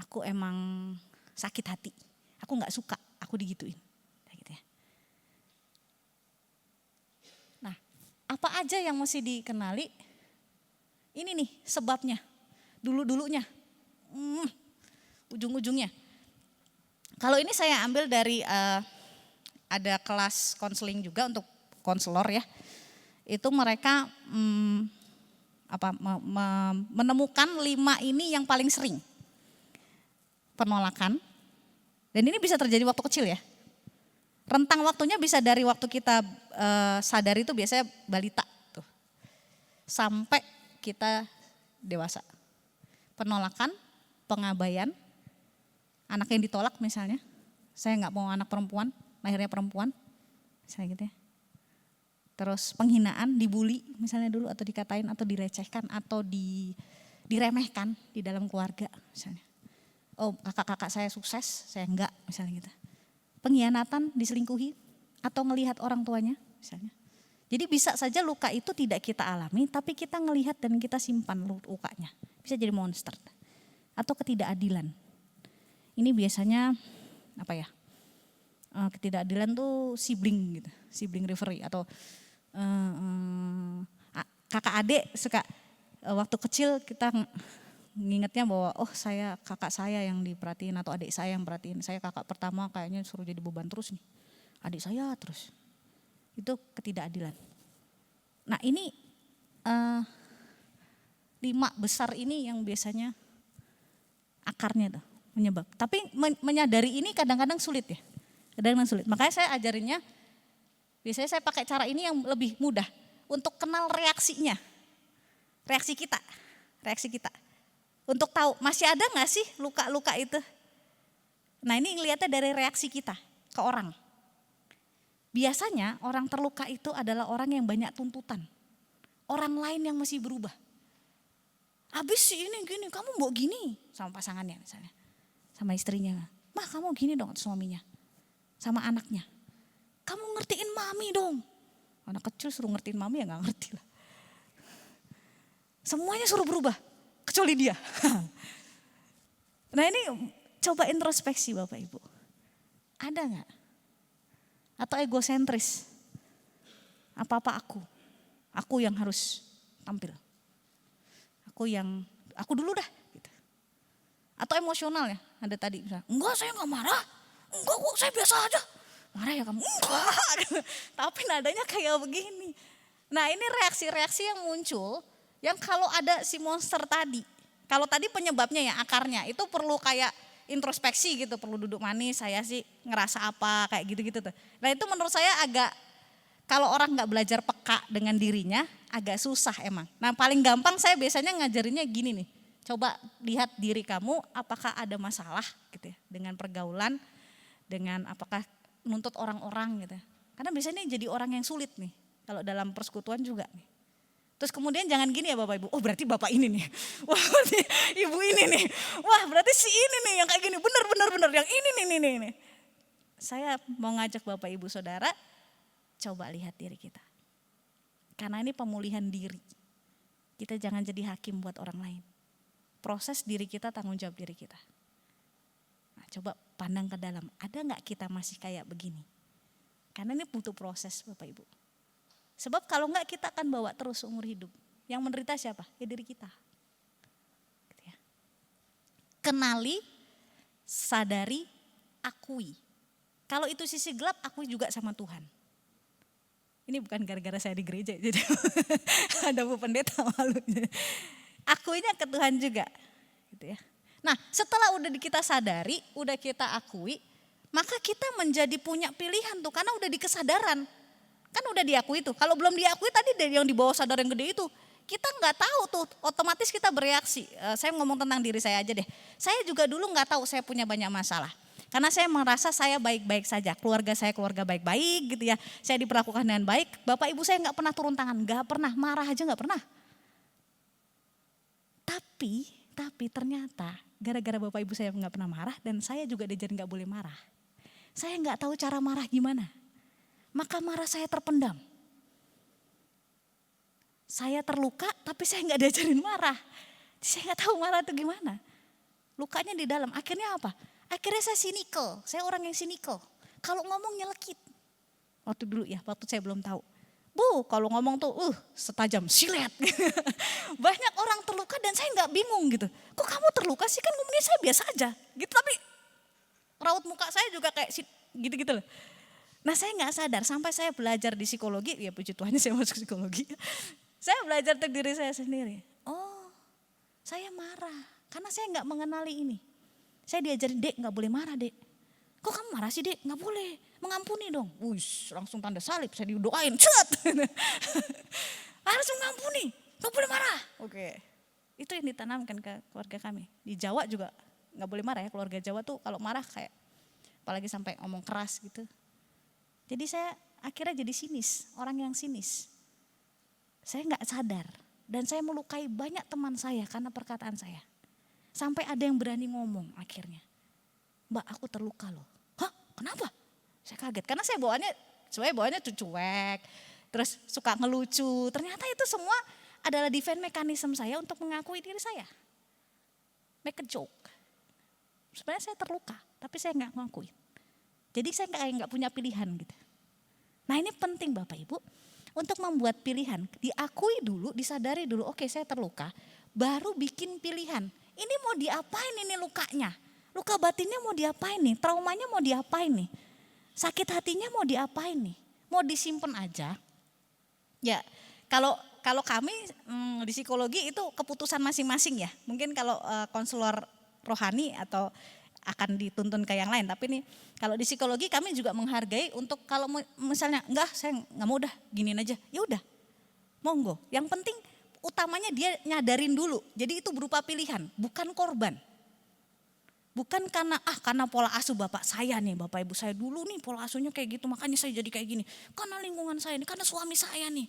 Aku emang sakit hati. Aku enggak suka, aku digituin. Gitu ya. Nah, Apa aja yang mesti dikenali? Ini nih sebabnya, dulu-dulunya, ujung-ujungnya. Kalau ini saya ambil dari ada kelas konseling juga untuk konselor ya. Itu mereka menemukan 5 ini yang paling sering. Penolakan. Dan ini bisa terjadi waktu kecil ya. Rentang waktunya bisa dari waktu kita sadar itu biasanya balita tuh. Sampai kita dewasa. Penolakan, pengabaian, anak yang ditolak misalnya. Saya nggak mau anak perempuan, lahirnya perempuan. Misalnya gitu ya. Terus penghinaan, dibully misalnya dulu atau dikatain atau direcehkan atau diremehkan di dalam keluarga misalnya. Oh kakak-kakak saya sukses, saya enggak misalnya gitu. Pengkhianatan, diselingkuhi atau ngelihat orang tuanya misalnya. Jadi bisa saja luka itu tidak kita alami tapi kita ngelihat dan kita simpan lukanya. Bisa jadi monster. Atau ketidakadilan. Ini biasanya apa ya? Ketidakadilan tuh sibling gitu, sibling rivalry atau kakak adik suka waktu kecil kita ngingetnya bahwa oh saya kakak saya yang diperhatiin atau adik saya yang perhatiin, saya kakak pertama kayaknya suruh jadi beban terus nih, adik saya terus, itu ketidakadilan. Nah ini 5 besar ini yang biasanya akarnya tuh menyebab, tapi menyadari ini kadang-kadang sulit ya, kadang-kadang sulit. Makanya saya ajarinnya, biasanya saya pakai cara ini yang lebih mudah untuk kenal reaksinya, reaksi kita. Untuk tahu masih ada gak sih luka-luka itu. Nah ini ngelihatnya dari reaksi kita ke orang. Biasanya orang terluka itu adalah orang yang banyak tuntutan. Orang lain yang masih berubah. Habis sih ini gini, kamu mau gini sama pasangannya misalnya. Sama istrinya. Mah kamu gini dong atau suaminya. Sama anaknya. Kamu ngertiin mami dong. Anak kecil suruh ngertiin mami ya gak ngerti lah. Semuanya suruh berubah. Kecuali dia. Nah ini coba introspeksi Bapak Ibu. Ada gak? Atau egosentris. Apa-apa aku. Aku yang harus tampil. Aku dulu dah. Gitu. Atau emosional ya. Ada tadi misalnya, enggak saya gak marah. Enggak kok saya biasa aja. Marah ya kamu? Enggak. Tapi nadanya kayak begini. Nah ini reaksi-reaksi yang muncul. Yang kalau ada si monster tadi, kalau tadi penyebabnya ya akarnya itu perlu kayak introspeksi gitu, perlu duduk manis, saya sih ngerasa apa kayak gitu-gitu tuh. Nah itu menurut saya agak, kalau orang gak belajar peka dengan dirinya agak susah emang. Nah paling gampang saya biasanya ngajarinnya gini nih, coba lihat diri kamu apakah ada masalah gitu ya, dengan pergaulan, dengan apakah nuntut orang-orang gitu. Karena biasanya jadi orang yang sulit nih, kalau dalam persekutuan juga nih. Terus kemudian jangan gini ya Bapak Ibu, oh berarti Bapak ini nih, wah berarti Ibu ini nih, wah berarti si ini nih yang kayak gini, benar, yang ini nih. Saya mau ngajak Bapak Ibu Saudara, coba lihat diri kita. Karena ini pemulihan diri, kita jangan jadi hakim buat orang lain. Proses diri kita, tanggung jawab diri kita. Nah, coba pandang ke dalam, ada gak kita masih kayak begini? Karena ini butuh proses Bapak Ibu. Sebab kalau enggak kita akan bawa terus seumur hidup. Yang menderita siapa? Ya diri kita. Gitu ya. Kenali, sadari, akui. Kalau itu sisi gelap, akui juga sama Tuhan. Ini bukan gara-gara saya di gereja, jadi ada Bu Pendeta malu. Akuinya ke Tuhan juga. Gitu ya. Nah setelah udah kita sadari, udah kita akui, maka kita menjadi punya pilihan tuh karena udah di kesadaran. Kan udah diakui tuh, kalau belum diakui tadi yang di bawah sadar yang gede itu, kita nggak tahu tuh, otomatis kita bereaksi. Saya ngomong tentang diri saya aja deh. Saya juga dulu nggak tahu saya punya banyak masalah. Karena saya merasa saya baik-baik saja, keluarga saya keluarga baik-baik gitu ya. Saya diperlakukan dengan baik, bapak ibu saya nggak pernah turun tangan, nggak pernah marah aja nggak pernah. Tapi ternyata gara-gara bapak ibu saya nggak pernah marah dan saya juga diajarin nggak boleh marah. Saya nggak tahu cara marah gimana. Maka marah saya terpendam. Saya terluka tapi saya nggak diajarin marah. Saya nggak tahu marah itu gimana. Lukanya di dalam. Akhirnya apa? Akhirnya saya sinikal. Saya orang yang sinikal. Kalau ngomong nyelekit. Waktu dulu ya, waktu saya belum tahu. Bu, kalau ngomong tuh, setajam silet. Banyak orang terluka dan saya nggak bingung gitu. Kok kamu terluka sih, kan ngomongnya saya biasa aja. Gitu, tapi raut muka saya juga kayak gitu-gitu loh. Nah saya nggak sadar, sampai saya belajar di psikologi, ya puji Tuhan saya masuk psikologi. Saya belajar untuk diri saya sendiri. Oh, saya marah karena saya nggak mengenali ini. Saya diajarin, Dek nggak boleh marah, Dek. Kok kamu marah sih, Dek? Nggak boleh, mengampuni dong. Wush, langsung tanda salib, saya didoain. Cet. Harus mengampuni, nggak boleh marah. Oke, itu yang ditanamkan ke keluarga kami. Di Jawa juga nggak boleh marah ya, keluarga Jawa tuh kalau marah kayak, apalagi sampai ngomong keras gitu. Jadi saya akhirnya jadi sinis, orang yang sinis. Saya nggak sadar dan saya melukai banyak teman saya karena perkataan saya. Sampai ada yang berani ngomong akhirnya, Mbak aku terluka loh. Hah kenapa? Saya kaget karena saya bawaannya tuh cuek, terus suka ngelucu. Ternyata itu semua adalah defense mechanism saya untuk mengakui diri saya. Make a joke. Sebenarnya saya terluka, tapi saya nggak ngakuin. Jadi saya nggak punya pilihan gitu. Nah ini penting Bapak Ibu untuk membuat pilihan. Diakui dulu, disadari dulu, oke saya terluka. Baru bikin pilihan. Ini mau diapain ini lukanya? Luka batinnya mau diapain nih? Traumanya mau diapain nih? Sakit hatinya mau diapain nih? Mau disimpan aja? Ya kalau kami di psikologi itu keputusan masing-masing ya. Mungkin kalau konselor rohani atau akan dituntun ke yang lain. Tapi nih kalau di psikologi kami juga menghargai untuk kalau misalnya enggak saya nggak mau udah giniin aja. Ya udah monggo. Yang penting utamanya dia nyadarin dulu. Jadi itu berupa pilihan, bukan korban. Bukan karena pola asuh bapak saya nih, bapak ibu saya dulu nih pola asuhnya kayak gitu, makanya saya jadi kayak gini. Karena lingkungan saya nih, karena suami saya nih,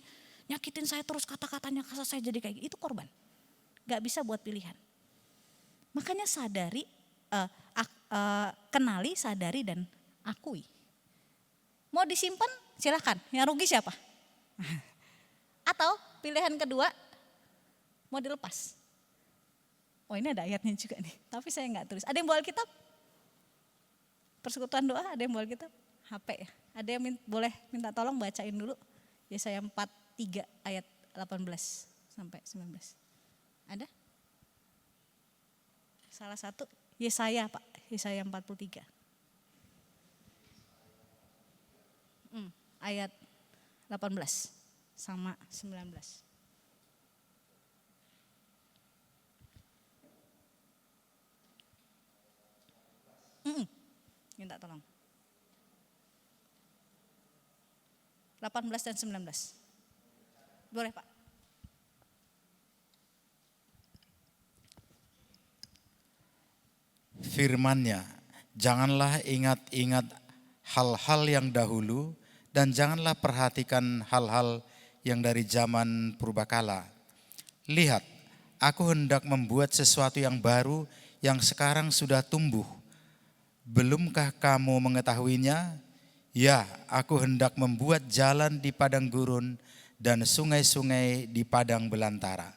nyakitin saya terus kata-katanya kasar saya jadi kayak gitu. Itu korban. Gak bisa buat pilihan. Makanya sadari, kenali, sadari dan akui. Mau disimpan silakan, yang rugi siapa? Atau pilihan kedua, mau dilepas. Oh ini ada ayatnya juga nih, tapi saya nggak tulis. Ada yang bawa Alkitab? Persekutuan doa, ada yang bawa Alkitab? HP ya? Ada yang boleh minta tolong bacain dulu. Yesaya 43 ayat 18 sampai 19. Ada? Salah satu, Yesaya Pak, Yesaya 43. Ayat 18 sama 19. Minta tolong. 18 dan 19. Boleh Pak? Firman-Nya, janganlah ingat-ingat hal-hal yang dahulu dan janganlah perhatikan hal-hal yang dari zaman purbakala. Lihat, aku hendak membuat sesuatu yang baru yang sekarang sudah tumbuh. Belumkah kamu mengetahuinya? Ya, aku hendak membuat jalan di padang gurun dan sungai-sungai di padang belantara.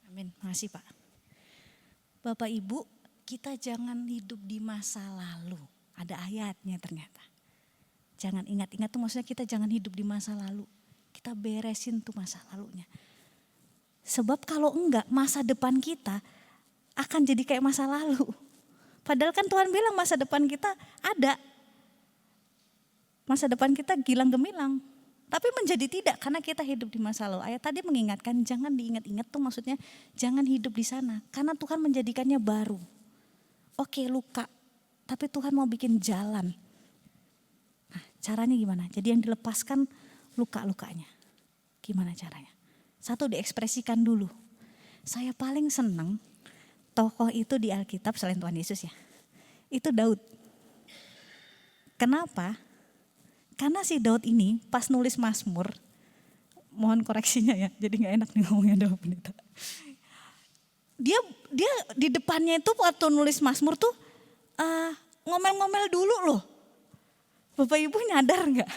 Amin, makasih Pak. Bapak Ibu, kita jangan hidup di masa lalu. Ada ayatnya ternyata. Jangan ingat-ingat tuh maksudnya kita jangan hidup di masa lalu. Kita beresin tuh masa lalunya. Sebab kalau enggak, masa depan kita akan jadi kayak masa lalu. Padahal kan Tuhan bilang masa depan kita ada. Masa depan kita gilang gemilang. Tapi menjadi tidak karena kita hidup di masa lalu. Ayat tadi mengingatkan jangan diingat-ingat tuh maksudnya jangan hidup di sana. Karena Tuhan menjadikannya baru. Oke luka, tapi Tuhan mau bikin jalan. Nah caranya gimana? Jadi yang dilepaskan luka-lukanya. Gimana caranya? Satu diekspresikan dulu. Saya paling senang tokoh itu di Alkitab selain Tuhan Yesus ya. Itu Daud. Kenapa? Karena si Daud ini pas nulis Mazmur, mohon koreksinya ya, jadi gak enak nih ngomongnya Daud pendeta. Dia di depannya itu waktu nulis Mazmur tuh ngomel-ngomel dulu loh. Bapak Ibu nyadar gak?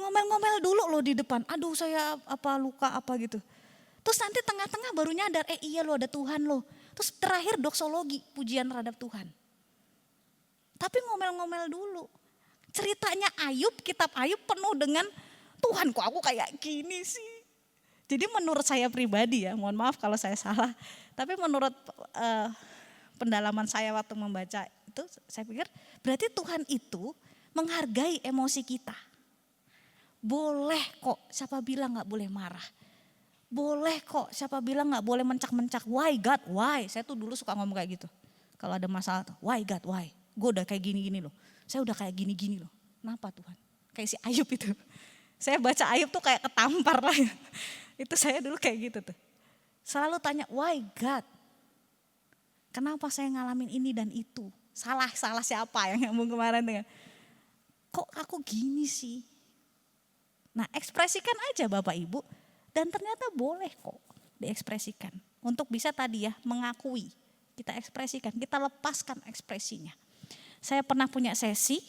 Ngomel-ngomel dulu loh di depan, aduh saya luka apa gitu. Terus nanti tengah-tengah baru nyadar, iya lo ada Tuhan lo. Terus terakhir doksologi, pujian terhadap Tuhan. Tapi ngomel-ngomel dulu. Ceritanya Ayub, kitab Ayub penuh dengan Tuhan kok aku kayak gini sih. Jadi menurut saya pribadi ya, mohon maaf kalau saya salah. Tapi menurut pendalaman saya waktu membaca itu, saya pikir berarti Tuhan itu menghargai emosi kita. Boleh kok, siapa bilang gak boleh marah. Boleh kok, siapa bilang gak boleh mencak-mencak. Why God, why? Saya tuh dulu suka ngomong kayak gitu. Kalau ada masalah tuh, why God, why? Gue udah kayak gini-gini loh. Saya udah kayak gini-gini loh. Kenapa Tuhan? Kayak si Ayub itu. Saya baca Ayub tuh kayak ketampar lah. Itu saya dulu kayak gitu tuh. Selalu tanya, why God? Kenapa saya ngalamin ini dan itu? Salah siapa yang ngomong kemarin dengan, kok aku gini sih? Nah, ekspresikan aja Bapak Ibu. Dan ternyata boleh kok diekspresikan. Untuk bisa tadi ya mengakui. Kita ekspresikan, kita lepaskan ekspresinya. Saya pernah punya sesi,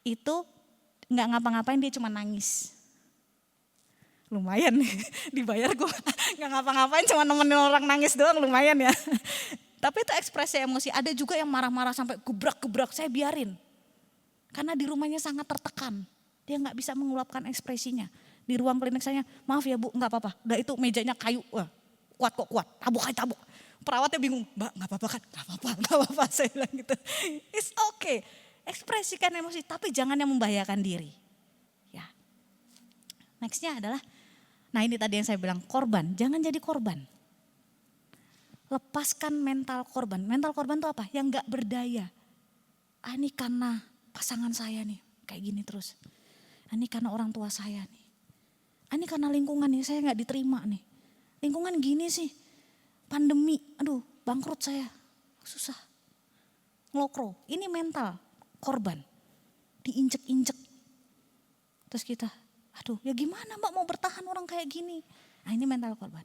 itu nggak ngapa-ngapain dia cuma nangis. Lumayan nih, dibayar gue nggak ngapa-ngapain cuma nemenin orang nangis doang lumayan ya. Tapi itu ekspresi emosi. Ada juga yang marah-marah sampai gebrak-gebrak, saya biarin. Karena di rumahnya sangat tertekan. Dia nggak bisa mengulapkan ekspresinya. Di ruang klinik saya, maaf ya Bu, nggak apa-apa. Udah itu mejanya kayu, wah, kuat kok kuat, tabuk aja tabuk. Perawatnya bingung, Mbak nggak apa-apa kan? Nggak apa-apa, saya bilang gitu. It's okay, ekspresikan emosi, tapi jangan yang membahayakan diri. Ya. Nextnya adalah, nah ini tadi yang saya bilang korban, jangan jadi korban. Lepaskan mental korban. Mental korban itu apa? Yang gak berdaya. Ini karena pasangan saya nih, kayak gini terus. Ini karena orang tua saya nih. Ini karena lingkungan nih, saya gak diterima nih. Lingkungan gini sih, pandemi, aduh bangkrut saya, susah. Ngelokro, ini mental korban. Diinjek-injek. Terus kita, aduh ya gimana Mbak mau bertahan orang kayak gini. Nah ini mental korban.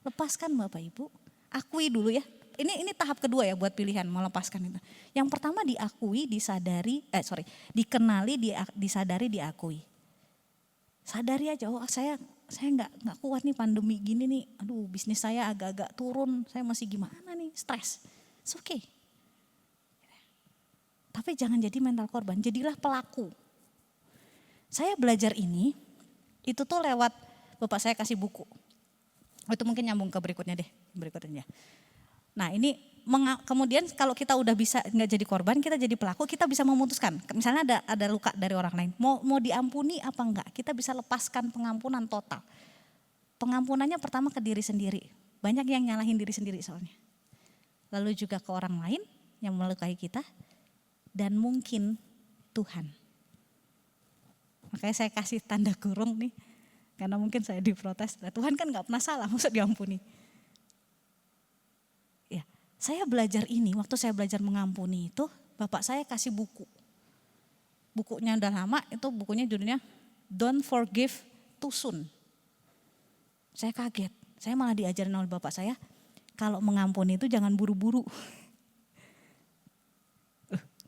Lepaskan Bapak Ibu. Akui dulu ya, ini tahap kedua ya buat pilihan melepaskan itu. Yang pertama diakui, disadari, dikenali, disadari, diakui. Sadari aja, oh saya nggak kuat nih pandemi gini nih, aduh bisnis saya agak-agak turun, saya masih gimana nih, stres. It's okay. Tapi jangan jadi mental korban, jadilah pelaku. Saya belajar ini, itu tuh lewat bapak saya kasih buku. Itu mungkin nyambung ke berikutnya. Nah ini kemudian kalau kita udah bisa nggak jadi korban, kita jadi pelaku, kita bisa memutuskan. Misalnya ada luka dari orang lain, mau diampuni apa enggak? Kita bisa lepaskan pengampunan total. Pengampunannya pertama ke diri sendiri. Banyak yang nyalahin diri sendiri soalnya. Lalu juga ke orang lain yang melukai kita, dan mungkin Tuhan. Makanya saya kasih tanda kurung nih. Karena mungkin saya diprotes, nah, Tuhan kan gak pernah salah, maksud diampuni. Ya, saya belajar ini, waktu saya belajar mengampuni itu, bapak saya kasih buku. Bukunya udah lama, itu bukunya judulnya Don't Forgive Too Soon. Saya kaget, saya malah diajarin oleh bapak saya, kalau mengampuni itu jangan buru-buru.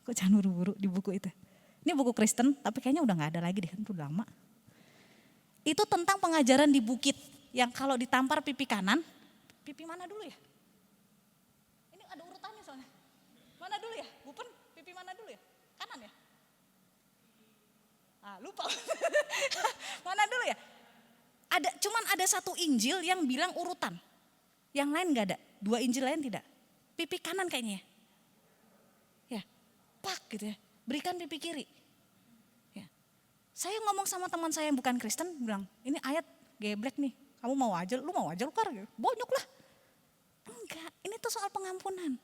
Kok jangan buru-buru di buku itu? Ini buku Kristen, tapi kayaknya udah gak ada lagi deh, udah lama. Itu tentang pengajaran di bukit yang kalau ditampar pipi kanan, pipi mana dulu ya? Ini ada urutannya soalnya. Mana dulu ya? Bupen, pipi mana dulu ya? Kanan ya? Lupa. Mana dulu ya? Cuman ada satu Injil yang bilang urutan. Yang lain gak ada. 2 Injil lain tidak. Pipi kanan kayaknya ya. Ya, pak gitu ya. Berikan pipi kiri. Saya ngomong sama teman saya yang bukan Kristen, bilang, ini ayat geblek nih, kamu mau aja, lu keluar, bonyok lah. Enggak, ini tuh soal pengampunan.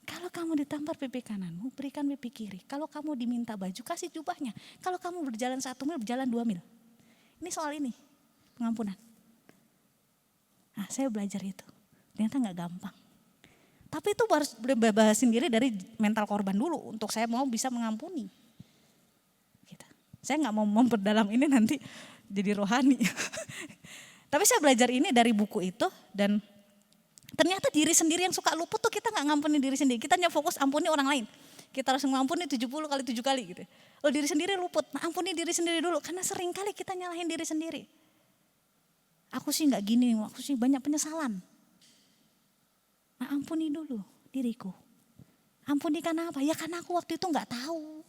Kalau kamu ditampar pipi kananmu, berikan pipi kiri. Kalau kamu diminta baju, kasih jubahnya. Kalau kamu berjalan 1 mil, berjalan 2 mil. Ini soal ini, pengampunan. Nah saya belajar itu, ternyata gak gampang. Tapi itu harus bahas sendiri dari mental korban dulu, untuk saya mau bisa mengampuni. Saya nggak mau memperdalam ini nanti jadi rohani. Tapi saya belajar ini dari buku itu dan ternyata diri sendiri yang suka luput tuh kita nggak ngampuni diri sendiri. Kita hanya fokus ampuni orang lain. Kita harus ngampuni 70 kali 7 kali gitu. Kalau diri sendiri luput, nah ampuni diri sendiri dulu. Karena sering kali kita nyalahin diri sendiri. Aku sih nggak gini, aku sih banyak penyesalan. Nah ampuni dulu diriku. Ampuni karena apa? Ya karena aku waktu itu nggak tahu.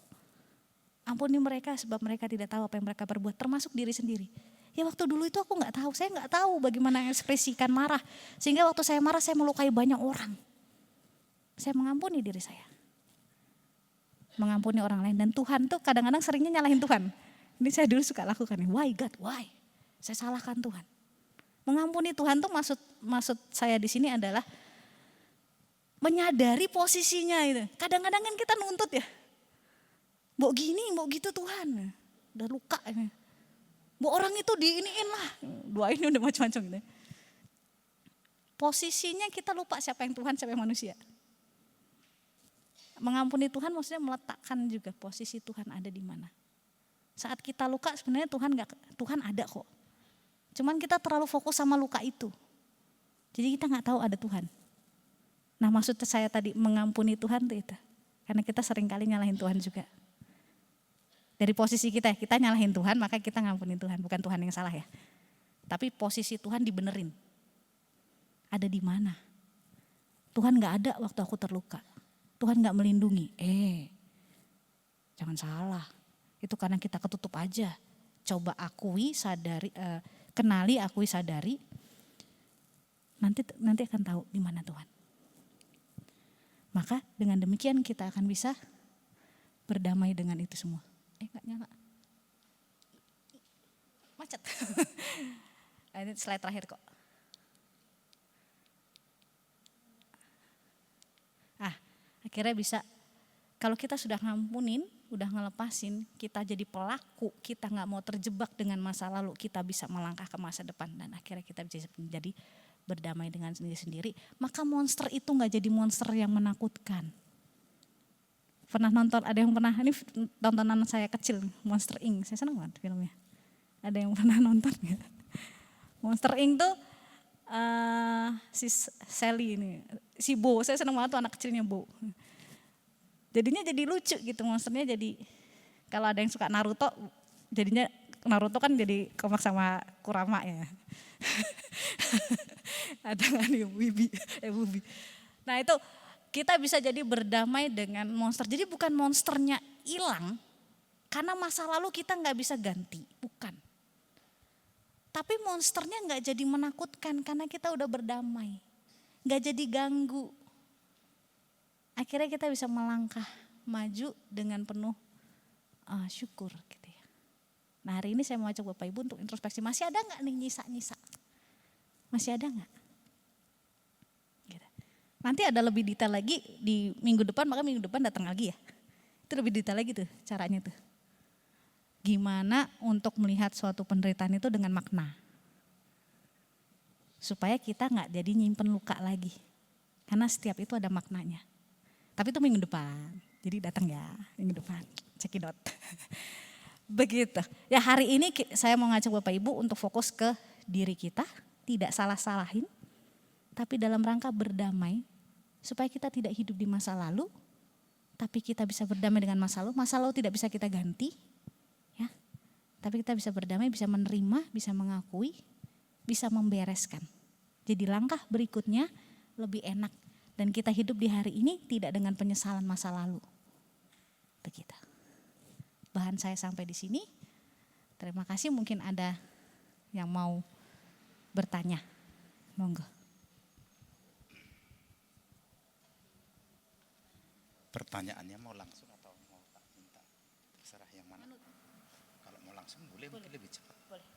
Ampuni mereka sebab mereka tidak tahu apa yang mereka perbuat, termasuk diri sendiri. Ya waktu dulu itu aku nggak tahu, saya nggak tahu bagaimana ekspresikan marah. Sehingga waktu saya marah saya melukai banyak orang. Saya mengampuni diri saya. Mengampuni orang lain. Dan Tuhan tuh kadang-kadang seringnya nyalahin Tuhan. Ini saya dulu suka lakukan. Why God, why? Saya salahkan Tuhan. Mengampuni Tuhan tuh maksud saya di sini adalah menyadari posisinya itu. Kadang-kadang kan kita nuntut ya. Mbok gini, mbok gitu Tuhan. Udah luka ini. Mbok orang itu diiniin lah. Doain udah macam-macam gitu. Posisinya kita lupa siapa yang Tuhan, siapa yang manusia. Mengampuni Tuhan maksudnya meletakkan juga posisi Tuhan ada di mana. Saat kita luka sebenarnya Tuhan ada kok. Cuman kita terlalu fokus sama luka itu. Jadi kita nggak tahu ada Tuhan. Nah maksud saya tadi mengampuni Tuhan itu. Karena kita sering kali nyalahin Tuhan juga. Dari posisi kita nyalahin Tuhan maka kita ngampunin Tuhan. Bukan Tuhan yang salah ya. Tapi posisi Tuhan dibenerin. Ada di mana? Tuhan gak ada waktu aku terluka. Tuhan gak melindungi. Jangan salah. Itu karena kita ketutup aja. Coba akui, sadari, kenali, akui, sadari. Nanti akan tahu di mana Tuhan. Maka dengan demikian kita akan bisa berdamai dengan itu semua. Gak nyala. Macet. Ini slide terakhir kok. Akhirnya bisa, kalau kita sudah ngampunin, udah ngelepasin, kita jadi pelaku, kita gak mau terjebak dengan masa lalu, kita bisa melangkah ke masa depan. Dan akhirnya kita bisa menjadi berdamai dengan diri sendiri. Maka monster itu gak jadi monster yang menakutkan. Pernah nonton, ada yang pernah, ini tontonan saya kecil, Monster Inc. Saya senang banget filmnya. Ada yang pernah nonton ya? Monster Inc. tuh si Sally ini, si Bo, saya senang banget tuh anak kecilnya Bo. Jadinya jadi lucu gitu, monsternya jadi, kalau ada yang suka Naruto, jadinya Naruto kan jadi kompak sama Kurama ya. Ada kan ya Wibi. Nah itu, kita bisa jadi berdamai dengan monster. Jadi bukan monsternya hilang karena masa lalu kita gak bisa ganti, bukan. Tapi monsternya gak jadi menakutkan karena kita udah berdamai. Gak jadi ganggu. Akhirnya kita bisa melangkah maju dengan penuh syukur gitu ya. Nah hari ini saya mau ajak Bapak Ibu untuk introspeksi. Masih ada gak nih nyisa-nyisa? Masih ada gak? Nanti ada lebih detail lagi di minggu depan, maka minggu depan datang lagi ya. Itu lebih detail lagi tuh caranya tuh. Gimana untuk melihat suatu penderitaan itu dengan makna. Supaya kita gak jadi nyimpen luka lagi. Karena setiap itu ada maknanya. Tapi itu minggu depan, jadi datang ya minggu depan, cekidot. Begitu. Ya hari ini saya mau ngajak Bapak Ibu untuk fokus ke diri kita, tidak salah-salahin. Tapi dalam rangka berdamai, supaya kita tidak hidup di masa lalu, tapi kita bisa berdamai dengan masa lalu tidak bisa kita ganti, ya. Tapi kita bisa berdamai, bisa menerima, bisa mengakui, bisa membereskan. Jadi langkah berikutnya lebih enak dan kita hidup di hari ini tidak dengan penyesalan masa lalu. Begitu. Bahan saya sampai di sini. Terima kasih, mungkin ada yang mau bertanya. Monggo. Pertanyaannya mau langsung atau mau tak minta? Terserah yang mana. Kalau mau langsung boleh. Mungkin lebih cepat. Boleh.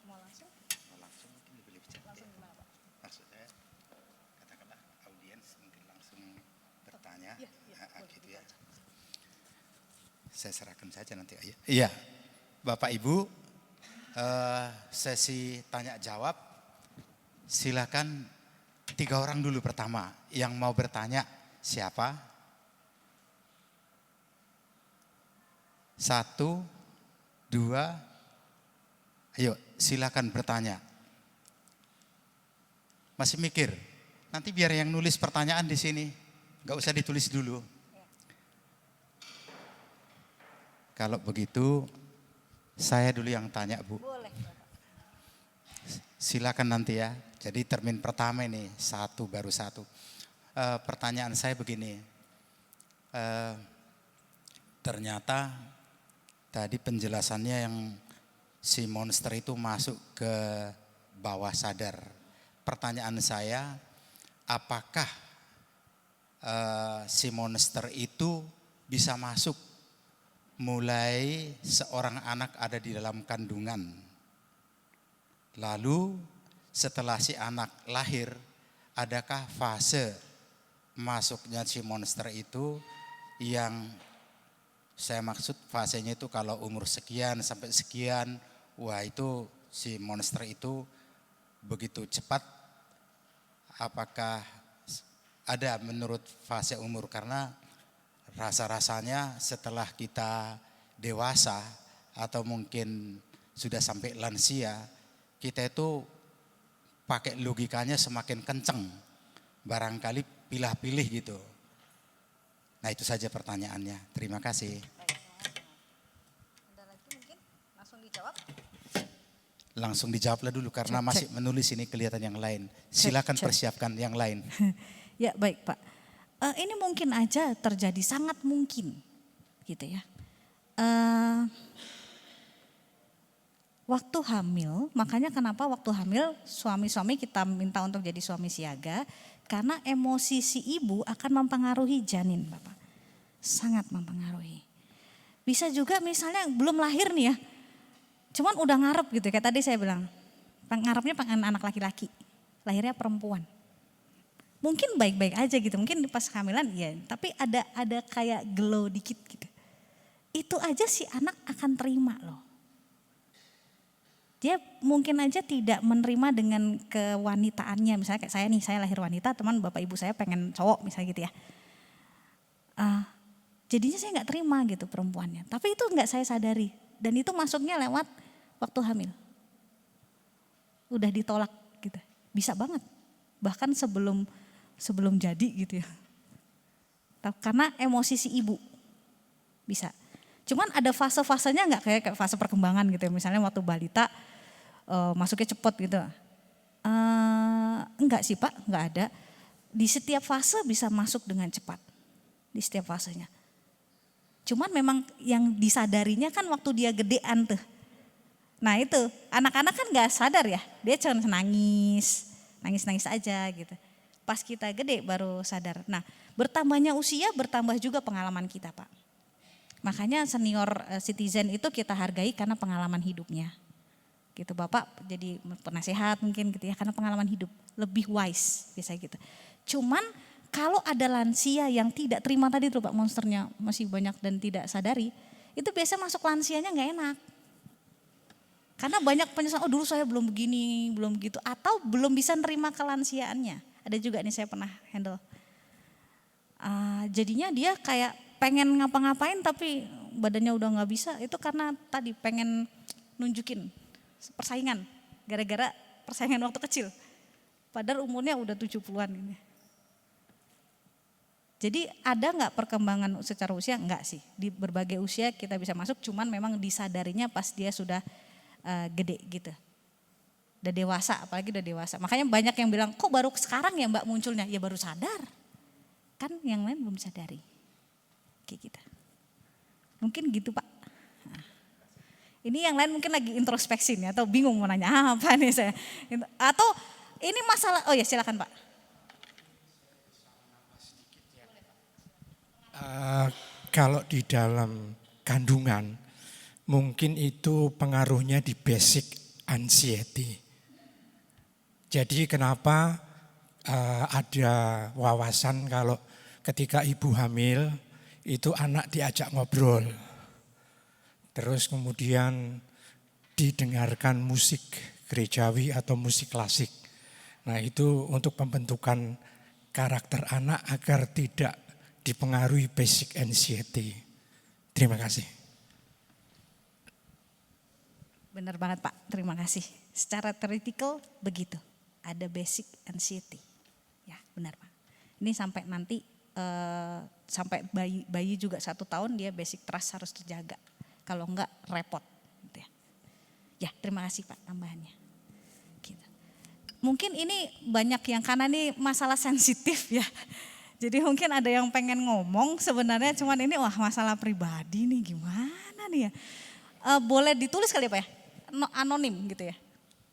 Mau langsung? Mau langsung mungkin lebih cepat. Langsung gimana Pak? Maksud saya katakanlah audiens mungkin langsung bertanya. Iya, Gitu ya. Saya serahkan saja nanti. Iya, Bapak Ibu, sesi tanya jawab. Silakan 3 orang dulu pertama yang mau bertanya. Siapa? 1, 2, ayo silakan bertanya. Masih mikir? Nanti biar yang nulis pertanyaan di sini, nggak usah ditulis dulu. Kalau begitu, saya dulu yang tanya Bu. Boleh. Silakan nanti ya. Jadi termin pertama ini 1 baru 1. Pertanyaan saya begini. ternyata tadi penjelasannya yang si monster itu masuk ke bawah sadar. Pertanyaan saya, apakah si monster itu bisa masuk mulai seorang anak ada di dalam kandungan. Lalu setelah si anak lahir, adakah fase masuknya si monster itu yang saya maksud fasenya itu kalau umur sekian sampai sekian, wah itu si monster itu begitu cepat. Apakah ada menurut fase umur? Karena rasa-rasanya setelah kita dewasa atau mungkin sudah sampai lansia, kita itu pakai logikanya semakin kenceng. Barangkali pilih-pilih gitu. Nah itu saja pertanyaannya. Terima kasih. Ada lagi mungkin langsung dijawab. Langsung dijawablah dulu karena masih menulis ini kelihatan yang lain. Silakan persiapkan yang lain. Ya baik Pak, ini mungkin aja terjadi, sangat mungkin gitu ya. Waktu hamil, makanya kenapa waktu hamil suami-suami kita minta untuk jadi suami siaga, karena emosi si ibu akan mempengaruhi janin Bapak, sangat mempengaruhi. Bisa juga misalnya belum lahir nih ya, cuman udah ngarep gitu, kayak tadi saya bilang, ngarepnya pengen anak laki-laki, lahirnya perempuan. Mungkin baik-baik aja gitu, mungkin pas kehamilan ya, tapi ada kayak glow dikit gitu. Itu aja si anak akan terima loh. Dia mungkin aja tidak menerima dengan kewanitaannya, misalnya kayak saya nih, saya lahir wanita, teman bapak ibu saya pengen cowok misalnya gitu ya. Jadinya saya nggak terima gitu perempuannya, tapi itu nggak saya sadari dan itu masuknya lewat waktu hamil. Udah ditolak gitu, bisa banget, bahkan sebelum jadi gitu ya. Karena emosi si ibu bisa. Cuman ada fase-fasenya nggak kayak fase perkembangan gitu ya. Misalnya waktu balita masuknya cepet gitu. Enggak sih Pak, enggak ada. Di setiap fase bisa masuk dengan cepat. Di setiap fasenya. Cuman memang yang disadarinya kan waktu dia gedean tuh. Nah itu anak-anak kan nggak sadar ya. Dia cuma nangis aja gitu. Pas kita gede baru sadar. Nah bertambahnya usia bertambah juga pengalaman kita Pak. Makanya senior citizen itu kita hargai karena pengalaman hidupnya. Gitu Bapak jadi penasehat mungkin gitu ya karena pengalaman hidup. Lebih wise biasanya gitu. Cuman kalau ada lansia yang tidak terima tadi tuh Pak monsternya masih banyak dan tidak sadari. Itu biasanya masuk lansianya gak enak. Karena banyak penyesalan, oh dulu saya belum begini, belum begitu. Atau belum bisa nerima kelansiaannya. Ada juga nih saya pernah handle. Jadinya dia kayak pengen ngapa-ngapain tapi badannya udah gak bisa. Itu karena tadi pengen nunjukin persaingan. Gara-gara persaingan waktu kecil. Padahal umurnya udah 70-an ini. Jadi ada gak perkembangan secara usia? Enggak sih. Di berbagai usia kita bisa masuk. Cuman memang disadarinya pas dia sudah gede gitu. Udah dewasa, apalagi udah dewasa. Makanya banyak yang bilang, kok baru sekarang ya Mbak munculnya? Ya baru sadar. Kan yang lain belum sadari. Kayak gitu. Mungkin gitu Pak. Nah, ini yang lain mungkin lagi introspeksi nih atau bingung mau nanya apa nih saya. Atau ini masalah, oh ya silakan Pak. Kalau di dalam kandungan, mungkin itu pengaruhnya di basic anxiety. Jadi kenapa ada wawasan kalau ketika ibu hamil itu anak diajak ngobrol. Terus kemudian didengarkan musik gerejawi atau musik klasik. Nah itu untuk pembentukan karakter anak agar tidak dipengaruhi basic anxiety. Terima kasih. Benar banget Pak, terima kasih. Secara theoretical begitu, ada basic anxiety. Ya benar Pak. Ini sampai nanti, sampai bayi juga 1 tahun dia basic trust harus terjaga. Kalau enggak repot. Gitu ya. Ya terima kasih Pak tambahannya. Gitu. Mungkin ini banyak yang karena ini masalah sensitif ya. Jadi mungkin ada yang pengen ngomong sebenarnya cuman ini wah masalah pribadi nih gimana nih ya. Boleh ditulis kali ya Pak ya? Anonim gitu ya.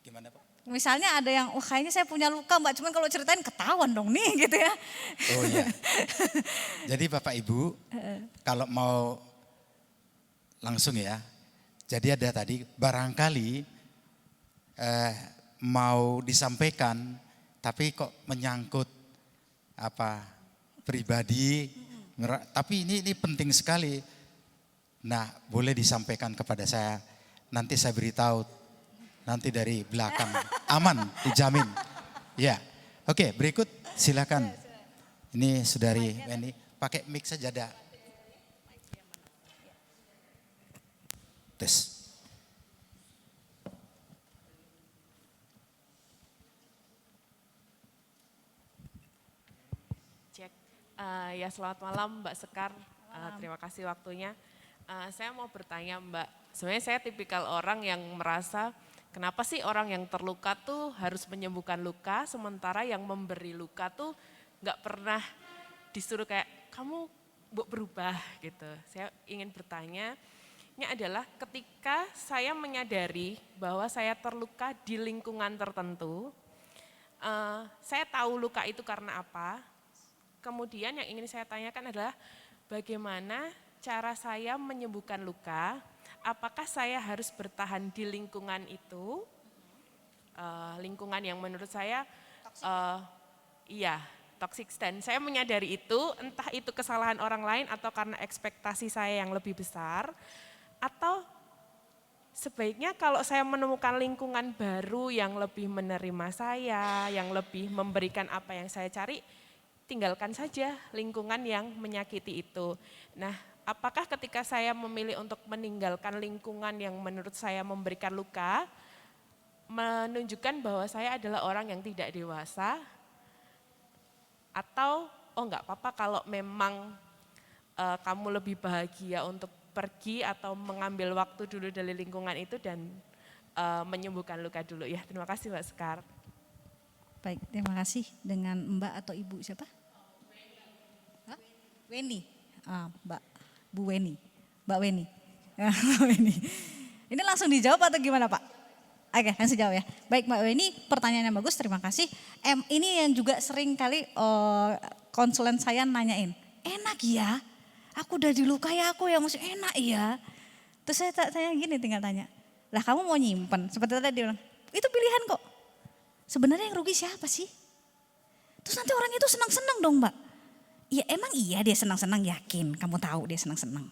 Gimana Pak? Misalnya ada yang, wah kayaknya saya punya luka Mbak, cuman kalau ceritain ketahuan dong nih gitu ya. Oh iya. Jadi Bapak Ibu, kalau mau langsung ya. Jadi ada tadi barangkali mau disampaikan, tapi kok menyangkut apa pribadi. Tapi ini penting sekali. Nah, boleh disampaikan kepada saya. Nanti saya beritahu. Nanti dari belakang, aman, dijamin. Ya, oke berikut silakan. Ini Saudari Weni, pakai mic saja dah. Tes. Cek. Ya selamat malam Mbak Sekar, terima kasih waktunya. Saya mau bertanya Mbak, sebenarnya saya tipikal orang yang merasa kenapa sih orang yang terluka tuh harus menyembuhkan luka, sementara yang memberi luka tuh nggak pernah disuruh kayak kamu berubah gitu. Saya ingin bertanya, ini adalah ketika saya menyadari bahwa saya terluka di lingkungan tertentu, saya tahu luka itu karena apa. Kemudian yang ingin saya tanyakan adalah bagaimana cara saya menyembuhkan luka. Apakah saya harus bertahan di lingkungan itu, lingkungan yang menurut saya, iya toxic dan saya menyadari itu, entah itu kesalahan orang lain atau karena ekspektasi saya yang lebih besar, atau sebaiknya kalau saya menemukan lingkungan baru yang lebih menerima saya, yang lebih memberikan apa yang saya cari, tinggalkan saja lingkungan yang menyakiti itu. Nah, apakah ketika saya memilih untuk meninggalkan lingkungan yang menurut saya memberikan luka, menunjukkan bahwa saya adalah orang yang tidak dewasa, atau oh enggak apa-apa kalau memang kamu lebih bahagia untuk pergi atau mengambil waktu dulu dari lingkungan itu dan menyembuhkan luka dulu ya. Terima kasih Mbak Sekar. Baik, terima kasih. Dengan Mbak atau Ibu siapa? Hah? Weni. Mbak. Bu Weni, Mbak Weni. Mbak Weni. Ini langsung dijawab atau gimana Pak? Oke, langsung jawab ya. Baik Mbak Weni, pertanyaannya bagus, terima kasih. Ini yang juga sering kali konsulen saya nanyain, enak ya? Aku udah dilukai aku ya, mesti enak ya? Terus saya tanya gini, tinggal tanya, lah kamu mau nyimpen? Seperti tadi dia bilang, itu pilihan kok. Sebenarnya yang rugi siapa sih? Terus nanti orang itu senang-senang dong Mbak. Ya emang iya dia senang-senang, yakin kamu tahu dia senang-senang.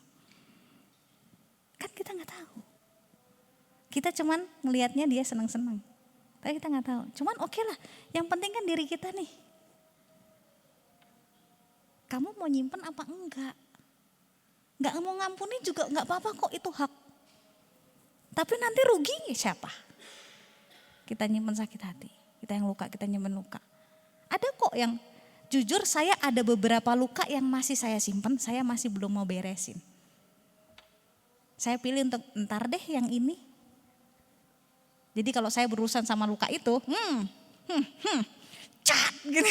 Kan kita nggak tahu. Kita cuman melihatnya dia senang-senang. Tapi kita nggak tahu. Cuman oke lah, yang penting kan diri kita nih. Kamu mau nyimpen apa enggak? Nggak mau ngampuni juga nggak apa-apa kok, itu hak. Tapi nanti rugi siapa? Kita nyimpen sakit hati. Kita yang luka, kita nyimpen luka. Ada kok yang jujur saya ada beberapa luka yang masih saya simpen, saya masih belum mau beresin. Saya pilih untuk ntar deh yang ini. Jadi kalau saya berurusan sama luka itu, cat gitu.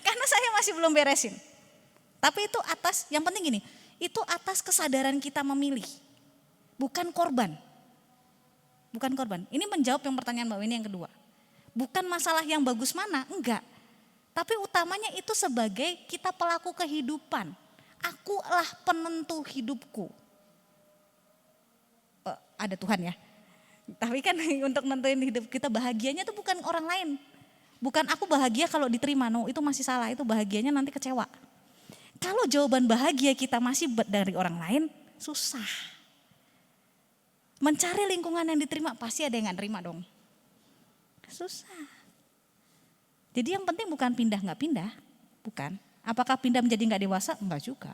Karena saya masih belum beresin. Tapi itu atas, yang penting gini, itu atas kesadaran kita memilih. Bukan korban. Bukan korban. Ini menjawab yang pertanyaan Mbak Weni yang kedua. Bukan masalah yang bagus mana, enggak. Tapi utamanya itu sebagai kita pelaku kehidupan. Akulah penentu hidupku. Ada Tuhan ya. Tapi kan untuk nentuin hidup kita bahagianya itu bukan orang lain. Bukan aku bahagia kalau diterima, no itu masih salah. Itu bahagianya nanti kecewa. Kalau jawaban bahagia kita masih dari orang lain, susah. Mencari lingkungan yang diterima pasti ada yang gak nerima dong. Susah. Jadi yang penting bukan pindah nggak pindah, bukan. Apakah pindah menjadi nggak dewasa? Enggak juga.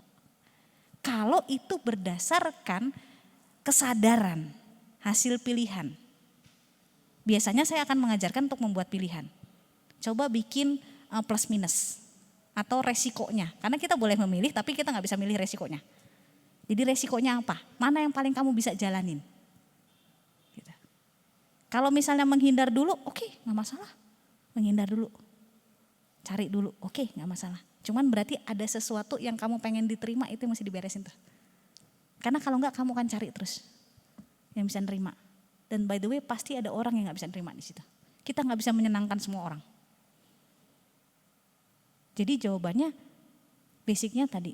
Kalau itu berdasarkan kesadaran, hasil pilihan. Biasanya saya akan mengajarkan untuk membuat pilihan. Coba bikin plus minus atau resikonya. Karena kita boleh memilih tapi kita nggak bisa milih resikonya. Jadi resikonya apa? Mana yang paling kamu bisa jalanin? Gitu. Kalau misalnya menghindar dulu, oke, nggak masalah. Menghindar dulu. Cari dulu, oke, nggak masalah. Cuman berarti ada sesuatu yang kamu pengen diterima itu yang mesti diberesin tuh. Karena kalau enggak kamu akan cari terus yang bisa nerima. Dan by the way pasti ada orang yang gak bisa nerima di situ. Kita gak bisa menyenangkan semua orang. Jadi jawabannya basicnya tadi,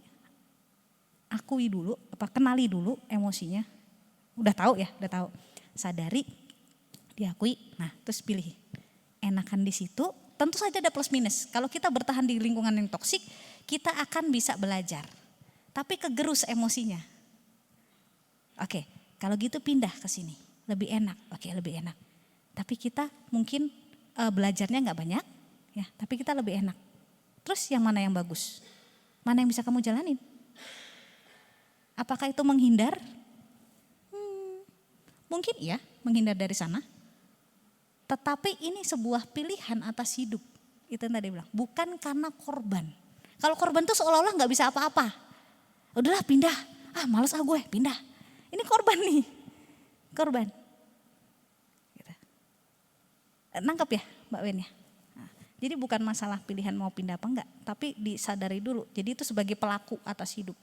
akui dulu, kenali dulu emosinya. Udah tahu ya, udah tahu. Sadari, diakui, nah terus pilih. Enakan di situ, tentu saja ada plus minus. Kalau kita bertahan di lingkungan yang toksik, kita akan bisa belajar. Tapi kegerus emosinya. Oke, kalau gitu pindah ke sini. Lebih enak, oke lebih enak. Tapi kita mungkin belajarnya gak banyak, ya, tapi kita lebih enak. Terus yang mana yang bagus? Mana yang bisa kamu jalanin? Apakah itu menghindar? Mungkin iya, menghindar dari sana. Tetapi ini sebuah pilihan atas hidup. Itu yang tadi bilang, bukan karena korban. Kalau korban tuh seolah-olah gak bisa apa-apa. Udahlah pindah, males gue, pindah. Ini korban nih, korban. Gitu. Nangkep ya Mbak Wen ya? Nah, jadi bukan masalah pilihan mau pindah apa enggak, tapi disadari dulu. Jadi itu sebagai pelaku atas hidup.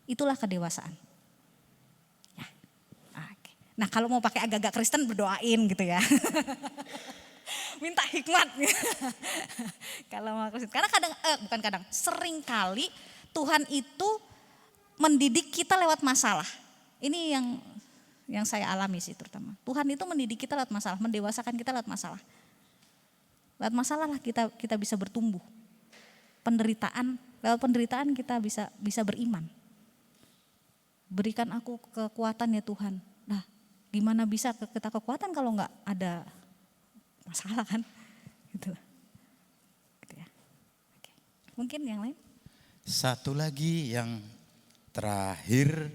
Itulah kedewasaan. Ya. Oke. Nah kalau mau pakai agak-agak Kristen berdoain gitu ya. Minta hikmat. Kalau mau Kristen. Karena sering kali Tuhan itu mendidik kita lewat masalah. Ini yang saya alami sih terutama. Tuhan itu mendidik kita lewat masalah, mendewasakan kita lewat masalah. Lewat masalah lah kita bisa bertumbuh. Lewat penderitaan kita bisa beriman. Berikan aku kekuatan ya Tuhan. Nah, gimana bisa kita kekuatan kalau nggak ada masalah kan? Gitu. Gitu ya. Oke. Mungkin yang lain? Satu lagi yang terakhir,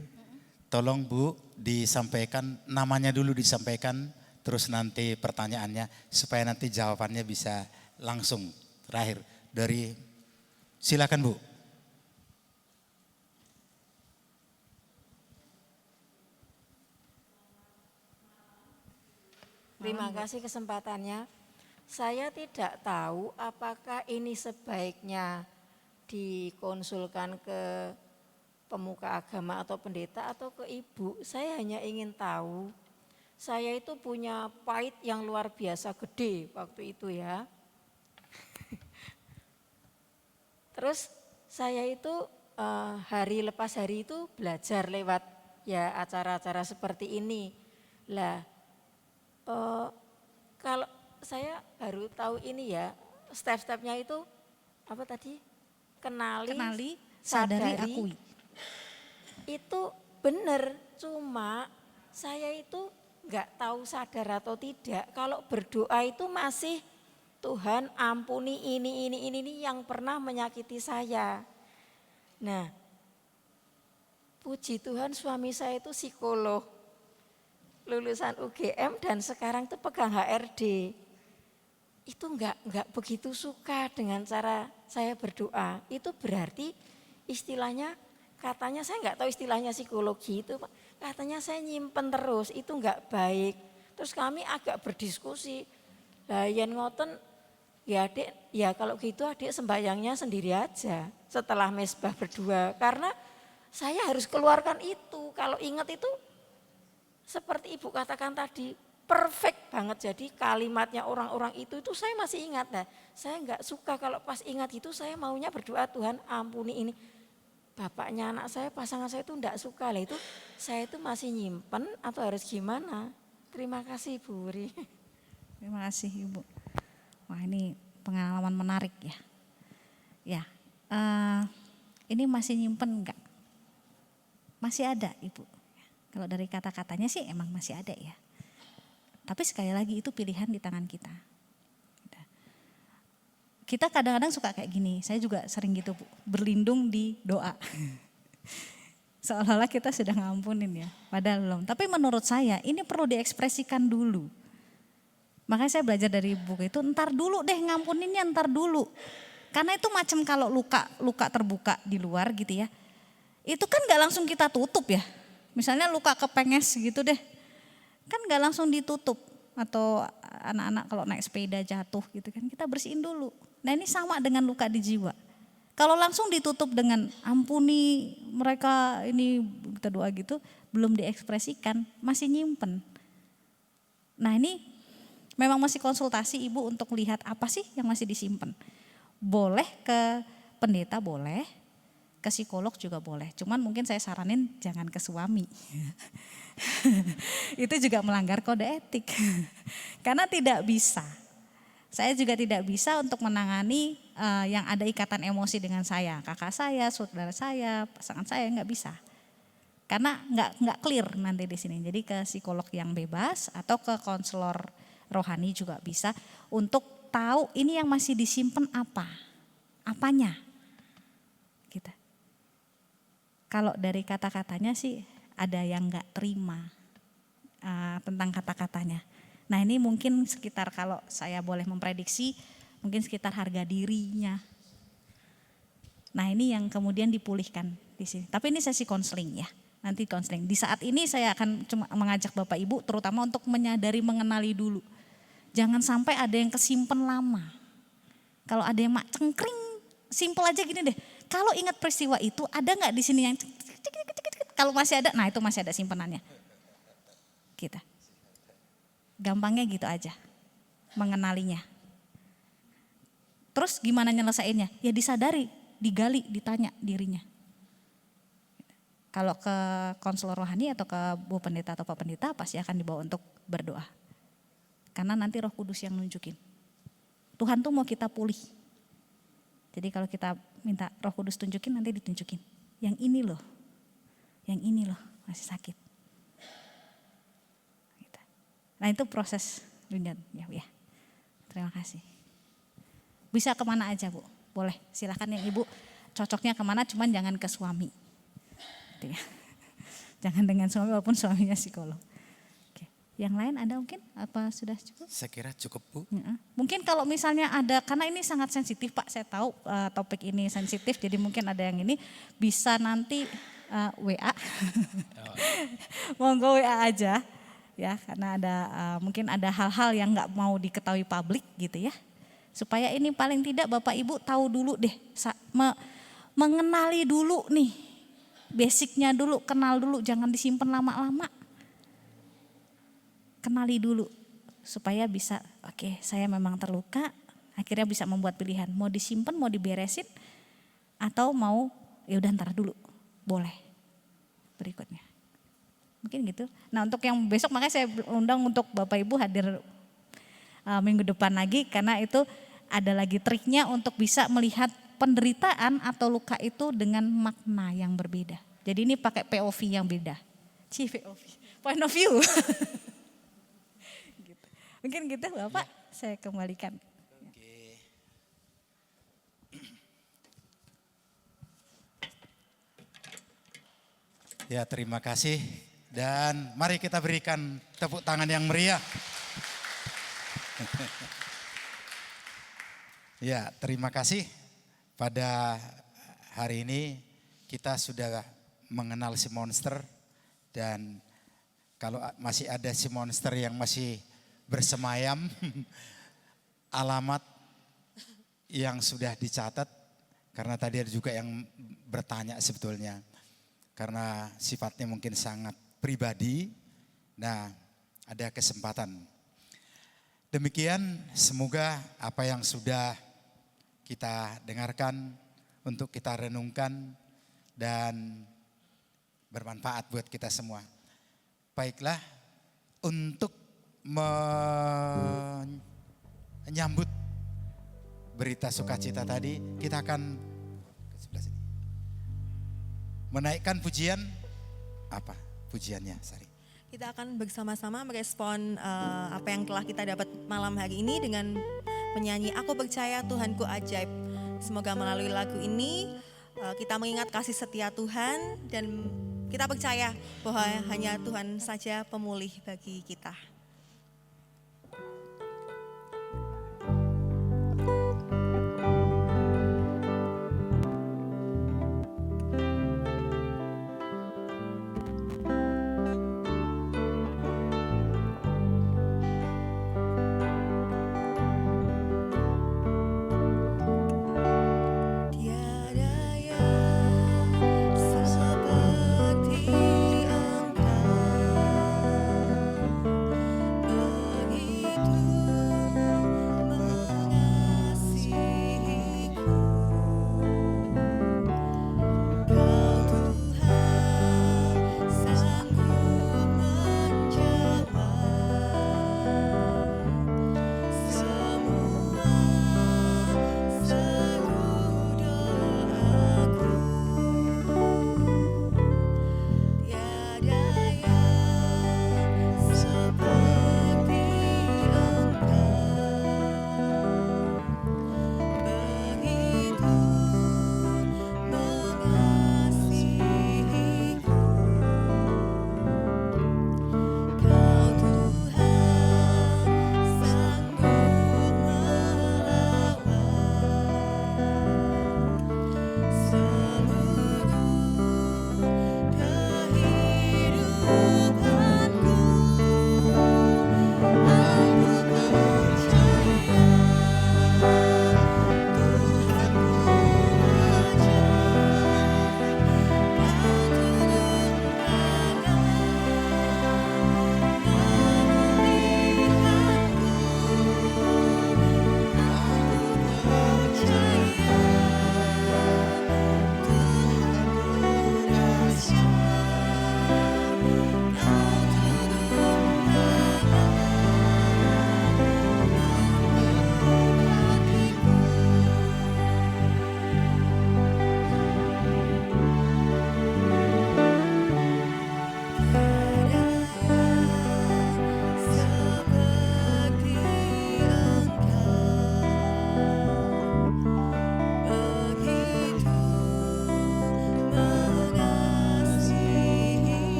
tolong Bu disampaikan, namanya dulu disampaikan, terus nanti pertanyaannya supaya nanti jawabannya bisa langsung. Terakhir dari, silakan Bu. Terima kasih kesempatannya. Saya tidak tahu apakah ini sebaiknya dikonsulkan ke pemuka agama atau pendeta atau ke ibu. Saya hanya ingin tahu, saya itu punya pahit yang luar biasa gede waktu itu ya. Terus saya itu hari lepas hari itu belajar lewat ya acara-acara seperti ini. Lah kalau saya baru tahu ini ya, step-stepnya itu apa tadi? Kenali, sadari, akui. Itu benar, cuma saya itu nggak tahu sadar atau tidak. Kalau berdoa itu masih Tuhan ampuni ini yang pernah menyakiti saya. Nah, puji Tuhan suami saya itu psikolog, lulusan UGM dan sekarang tuh pegang HRD. Itu enggak begitu suka dengan cara saya berdoa. Itu berarti istilahnya, katanya saya enggak tahu istilahnya psikologi itu, katanya saya nyimpen terus, itu enggak baik. Terus kami agak berdiskusi, lah yen ngoten ya adik, ya kalau gitu adik sembahyangnya sendiri aja setelah mesbah berdua. Karena saya harus keluarkan itu, kalau ingat itu seperti Ibu katakan tadi, perfect banget. Jadi kalimatnya orang-orang itu saya masih ingat. Nah, saya enggak suka kalau pas ingat itu saya maunya berdoa, Tuhan ampuni ini. Bapaknya anak saya, pasangan saya itu enggak suka. Lah itu saya itu masih nyimpen atau harus gimana? Terima kasih Bu Wuri. Terima kasih Ibu. Wah ini pengalaman menarik ya. Ya, ini masih nyimpen enggak? Masih ada Ibu. Kalau dari kata-katanya sih emang masih ada ya. Tapi sekali lagi itu pilihan di tangan kita. Kita kadang-kadang suka kayak gini, saya juga sering gitu Bu, berlindung di doa. Seolah-olah kita sudah ngampunin ya, padahal belum. Tapi menurut saya ini perlu diekspresikan dulu. Makanya saya belajar dari buku itu, ntar dulu deh ngampuninnya, ntar dulu. Karena itu macam kalau luka terbuka di luar gitu ya. Itu kan gak langsung kita tutup ya. Misalnya luka kepenges gitu deh, kan gak langsung ditutup. Atau anak-anak kalau naik sepeda jatuh gitu kan, kita bersihin dulu. Nah ini sama dengan luka di jiwa. Kalau langsung ditutup dengan ampuni mereka ini kita doa gitu, belum diekspresikan, masih nyimpen. Nah ini memang masih konsultasi ibu untuk lihat apa sih yang masih disimpan. Boleh ke pendeta boleh, ke psikolog juga boleh. Cuman mungkin saya saranin jangan ke suami. Itu juga melanggar kode etik. Karena tidak bisa. Saya juga tidak bisa untuk menangani yang ada ikatan emosi dengan saya, kakak saya, saudara saya, pasangan saya, nggak bisa. Karena nggak clear nanti di sini. Jadi ke psikolog yang bebas atau ke konselor rohani juga bisa untuk tahu ini yang masih disimpan apanya. Gitu. Kalau dari kata-katanya sih ada yang nggak terima tentang kata-katanya. Nah ini mungkin sekitar kalau saya boleh memprediksi mungkin sekitar harga dirinya. Nah ini yang kemudian dipulihkan di sini. Tapi ini sesi konseling ya, nanti konseling. Di saat ini saya akan cuma mengajak Bapak Ibu terutama untuk menyadari mengenali dulu. Jangan sampai ada yang kesimpan lama. Kalau ada yang cengkring, simpel aja gini deh. Kalau ingat peristiwa itu ada nggak di sini yang kalau masih ada, nah itu masih ada simpenannya. Kita. Gampangnya gitu aja, mengenalinya. Terus gimana nyelesainnya? Ya disadari, digali, ditanya dirinya. Kalau ke konselor rohani atau ke Bu Pendeta atau Pak Pendeta pasti akan dibawa untuk berdoa. Karena nanti Roh Kudus yang nunjukin. Tuhan tuh mau kita pulih. Jadi kalau kita minta Roh Kudus tunjukin nanti ditunjukin. Yang ini loh masih sakit. Nah itu proses dunia ya. Terima kasih. Bisa kemana aja Bu, boleh. Silahkan yang Ibu cocoknya kemana, cuman jangan ke suami. Gitu ya. Jangan dengan suami walaupun suaminya psikolog. Oke. Yang lain ada mungkin? Apa sudah cukup? Saya kira cukup Bu. Mungkin kalau misalnya ada, karena ini sangat sensitif Pak, saya tahu topik ini sensitif, jadi mungkin ada yang ini bisa nanti WA. Monggo WA aja. Ya karena ada mungkin ada hal-hal yang nggak mau diketahui publik gitu ya, supaya ini paling tidak Bapak Ibu tahu dulu deh, mengenali dulu nih, basicnya dulu, kenal dulu, jangan disimpan lama-lama, kenali dulu supaya bisa oke, saya memang terluka, akhirnya bisa membuat pilihan mau disimpan, mau diberesin, atau mau ya udah ntar dulu, boleh berikutnya. Mungkin gitu. Nah untuk yang besok makanya saya undang untuk Bapak Ibu hadir minggu depan lagi karena itu ada lagi triknya untuk bisa melihat penderitaan atau luka itu dengan makna yang berbeda. Jadi ini pakai POV yang beda. POV, point of view. Gitu. Mungkin gitu Bapak, saya kembalikan. Oke. Ya terima kasih. Dan mari kita berikan tepuk tangan yang meriah. Ya, terima kasih. Pada hari ini kita sudah mengenal si monster dan kalau masih ada si monster yang masih bersemayam, alamat yang sudah dicatat karena tadi ada juga yang bertanya sebetulnya karena sifatnya mungkin sangat pribadi, nah ada kesempatan. Demikian semoga apa yang sudah kita dengarkan untuk kita renungkan dan bermanfaat buat kita semua. Baiklah, untuk menyambut berita sukacita tadi, kita akan ke sebelah sini. Menaikkan pujian apa? Pujiannya, Sari. Kita akan bersama-sama merespon apa yang telah kita dapat malam hari ini dengan menyanyi Aku Percaya Tuhanku Ajaib. Semoga melalui lagu ini kita mengingat kasih setia Tuhan dan kita percaya bahwa hanya Tuhan saja pemulih bagi kita.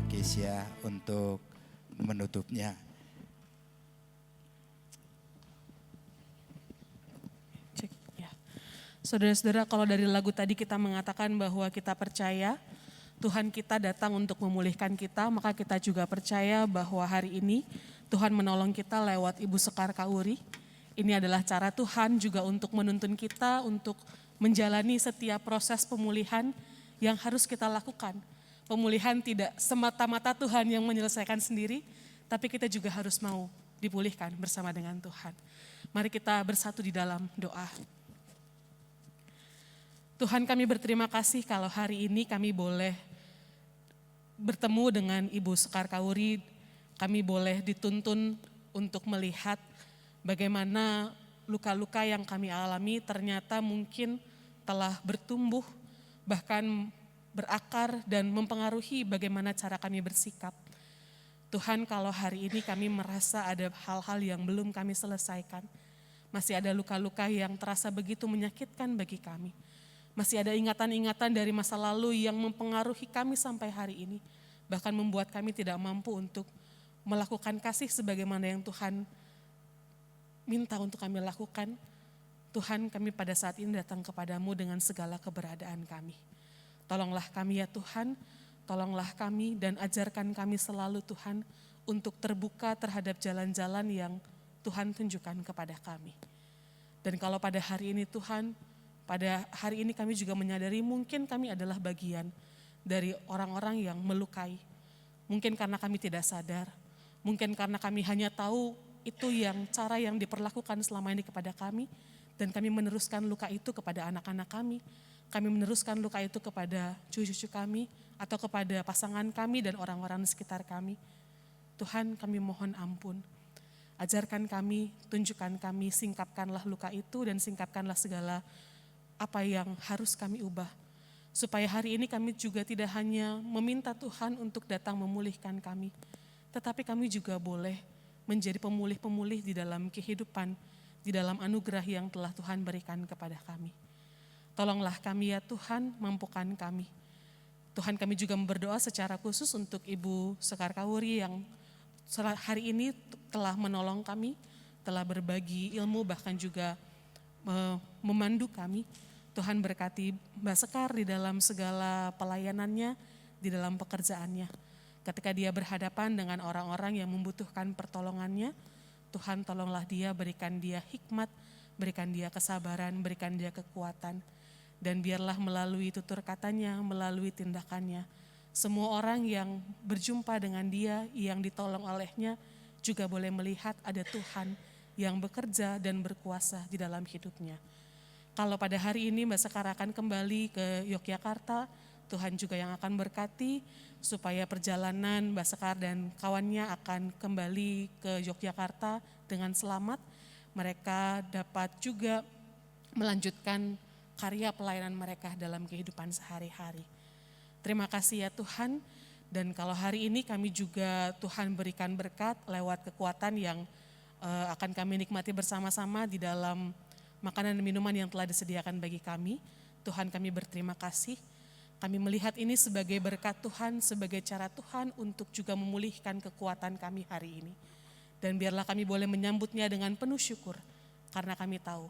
Kesia untuk menutupnya. Cek, ya. Saudara-saudara, kalau dari lagu tadi kita mengatakan bahwa kita percaya Tuhan kita datang untuk memulihkan kita, maka kita juga percaya bahwa hari ini Tuhan menolong kita lewat Ibu Sekar Kauri. Ini adalah cara Tuhan juga untuk menuntun kita untuk menjalani setiap proses pemulihan yang harus kita lakukan. Pemulihan tidak semata-mata Tuhan yang menyelesaikan sendiri, tapi kita juga harus mau dipulihkan bersama dengan Tuhan. Mari kita bersatu di dalam doa. Tuhan, kami berterima kasih kalau hari ini kami boleh bertemu dengan Ibu Sekar Kauri, kami boleh dituntun untuk melihat bagaimana luka-luka yang kami alami ternyata mungkin telah bertumbuh, bahkan berakar dan mempengaruhi bagaimana cara kami bersikap. Tuhan, kalau hari ini kami merasa ada hal-hal yang belum kami selesaikan, masih ada luka-luka yang terasa begitu menyakitkan bagi kami. Masih ada ingatan-ingatan dari masa lalu yang mempengaruhi kami sampai hari ini. Bahkan membuat kami tidak mampu untuk melakukan kasih sebagaimana yang Tuhan minta untuk kami lakukan. Tuhan, kami pada saat ini datang kepadamu dengan segala keberadaan kami. Tolonglah kami ya Tuhan, tolonglah kami dan ajarkan kami selalu Tuhan untuk terbuka terhadap jalan-jalan yang Tuhan tunjukkan kepada kami. Dan kalau pada hari ini Tuhan, pada hari ini kami juga menyadari mungkin kami adalah bagian dari orang-orang yang melukai. Mungkin karena kami tidak sadar, mungkin karena kami hanya tahu itu yang cara yang diperlakukan selama ini kepada kami, dan kami meneruskan luka itu kepada anak-anak kami meneruskan luka itu kepada cucu-cucu kami, atau kepada pasangan kami dan orang-orang di sekitar kami. Tuhan, kami mohon ampun. Ajarkan kami, tunjukkan kami, singkapkanlah luka itu dan singkapkanlah segala apa yang harus kami ubah. Supaya hari ini kami juga tidak hanya meminta Tuhan untuk datang memulihkan kami, tetapi kami juga boleh menjadi pemulih-pemulih di dalam kehidupan, di dalam anugerah yang telah Tuhan berikan kepada kami. Tolonglah kami ya Tuhan, mampukan kami. Tuhan, kami juga berdoa secara khusus untuk Ibu Sekar Kauri yang hari ini telah menolong kami, telah berbagi ilmu, bahkan juga memandu kami. Tuhan berkati Mbak Sekar di dalam segala pelayanannya, di dalam pekerjaannya. Ketika dia berhadapan dengan orang-orang yang membutuhkan pertolongannya, Tuhan tolonglah dia, berikan dia hikmat, berikan dia kesabaran, berikan dia kekuatan. Dan biarlah melalui tutur katanya, melalui tindakannya, semua orang yang berjumpa dengan dia, yang ditolong olehnya, juga boleh melihat ada Tuhan yang bekerja dan berkuasa di dalam hidupnya. Kalau pada hari ini Mbak Sekar akan kembali ke Yogyakarta, Tuhan juga yang akan berkati supaya perjalanan Mbak Sekar dan kawannya akan kembali ke Yogyakarta dengan selamat. Mereka dapat juga melanjutkan karya pelayanan mereka dalam kehidupan sehari-hari. Terima kasih ya Tuhan, dan kalau hari ini kami juga Tuhan berikan berkat lewat kekuatan yang akan kami nikmati bersama-sama di dalam makanan dan minuman yang telah disediakan bagi kami. Tuhan, kami berterima kasih. Kami melihat ini sebagai berkat Tuhan, sebagai cara Tuhan untuk juga memulihkan kekuatan kami hari ini. Dan biarlah kami boleh menyambutnya dengan penuh syukur, karena kami tahu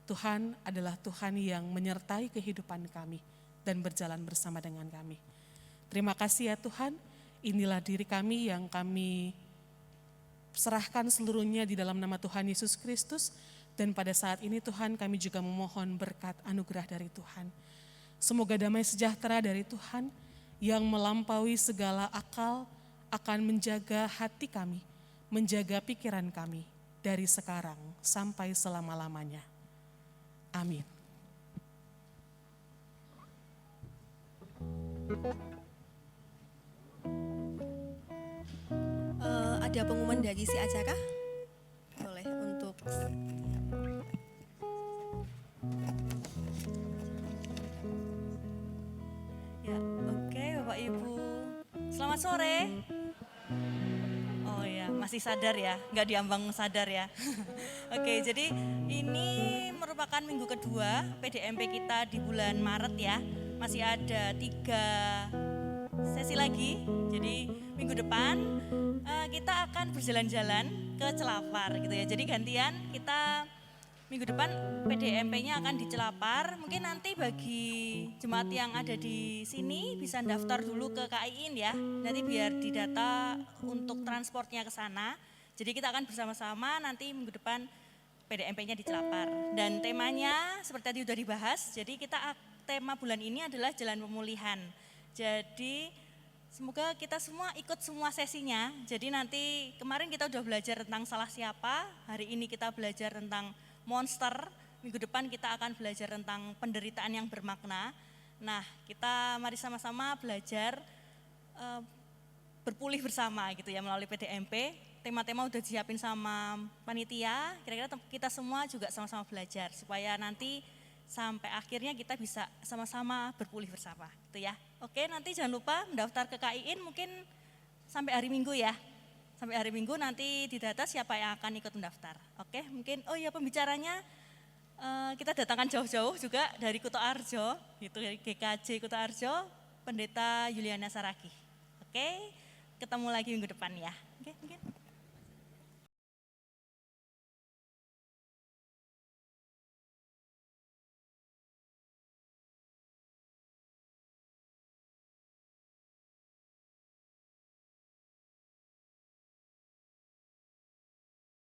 Tuhan adalah Tuhan yang menyertai kehidupan kami dan berjalan bersama dengan kami. Terima kasih ya Tuhan, inilah diri kami yang kami serahkan seluruhnya di dalam nama Tuhan Yesus Kristus. Dan pada saat ini Tuhan, kami juga memohon berkat anugerah dari Tuhan. Semoga damai sejahtera dari Tuhan yang melampaui segala akal akan menjaga hati kami, menjaga pikiran kami dari sekarang sampai selama-lamanya. Amin. Ada pengumuman dari si acara? Boleh untuk ya, oke Bapak Ibu. Selamat sore. Oh ya, masih sadar ya, nggak diambang sadar ya. Oke, jadi ini merupakan minggu kedua PDMP kita di bulan Maret ya. Masih ada 3 sesi lagi. Jadi minggu depan kita akan berjalan-jalan ke Celapar gitu ya. Jadi gantian kita minggu depan PDMP-nya akan di Celapar. Mungkin nanti bagi jemaat yang ada di sini bisa daftar dulu ke KIIN ya. Nanti biar didata untuk transportnya ke sana. Jadi kita akan bersama-sama nanti minggu depan PDMP-nya di Celapar. Dan temanya seperti tadi sudah dibahas. Jadi tema bulan ini adalah Jalan Pemulihan. Jadi semoga kita semua ikut semua sesinya. Jadi nanti kemarin kita udah belajar tentang salah siapa, hari ini kita belajar tentang monster, minggu depan kita akan belajar tentang penderitaan yang bermakna. Nah, kita mari sama-sama belajar berpulih bersama gitu ya melalui PDMP. Tema-tema udah disiapin sama panitia, kira-kira kita semua juga sama-sama belajar supaya nanti sampai akhirnya kita bisa sama-sama berpulih bersama, gitu ya. Oke, nanti jangan lupa mendaftar ke KIIN mungkin sampai hari Minggu ya. Sampai hari Minggu nanti didata siapa yang akan ikut mendaftar. Oke, mungkin pembicaranya kita datangkan jauh-jauh juga dari Kuto Arjo, gitu dari GKJ Kuto Arjo, Pendeta Yuliana Saragi. Oke, ketemu lagi minggu depan ya. Oke, mungkin.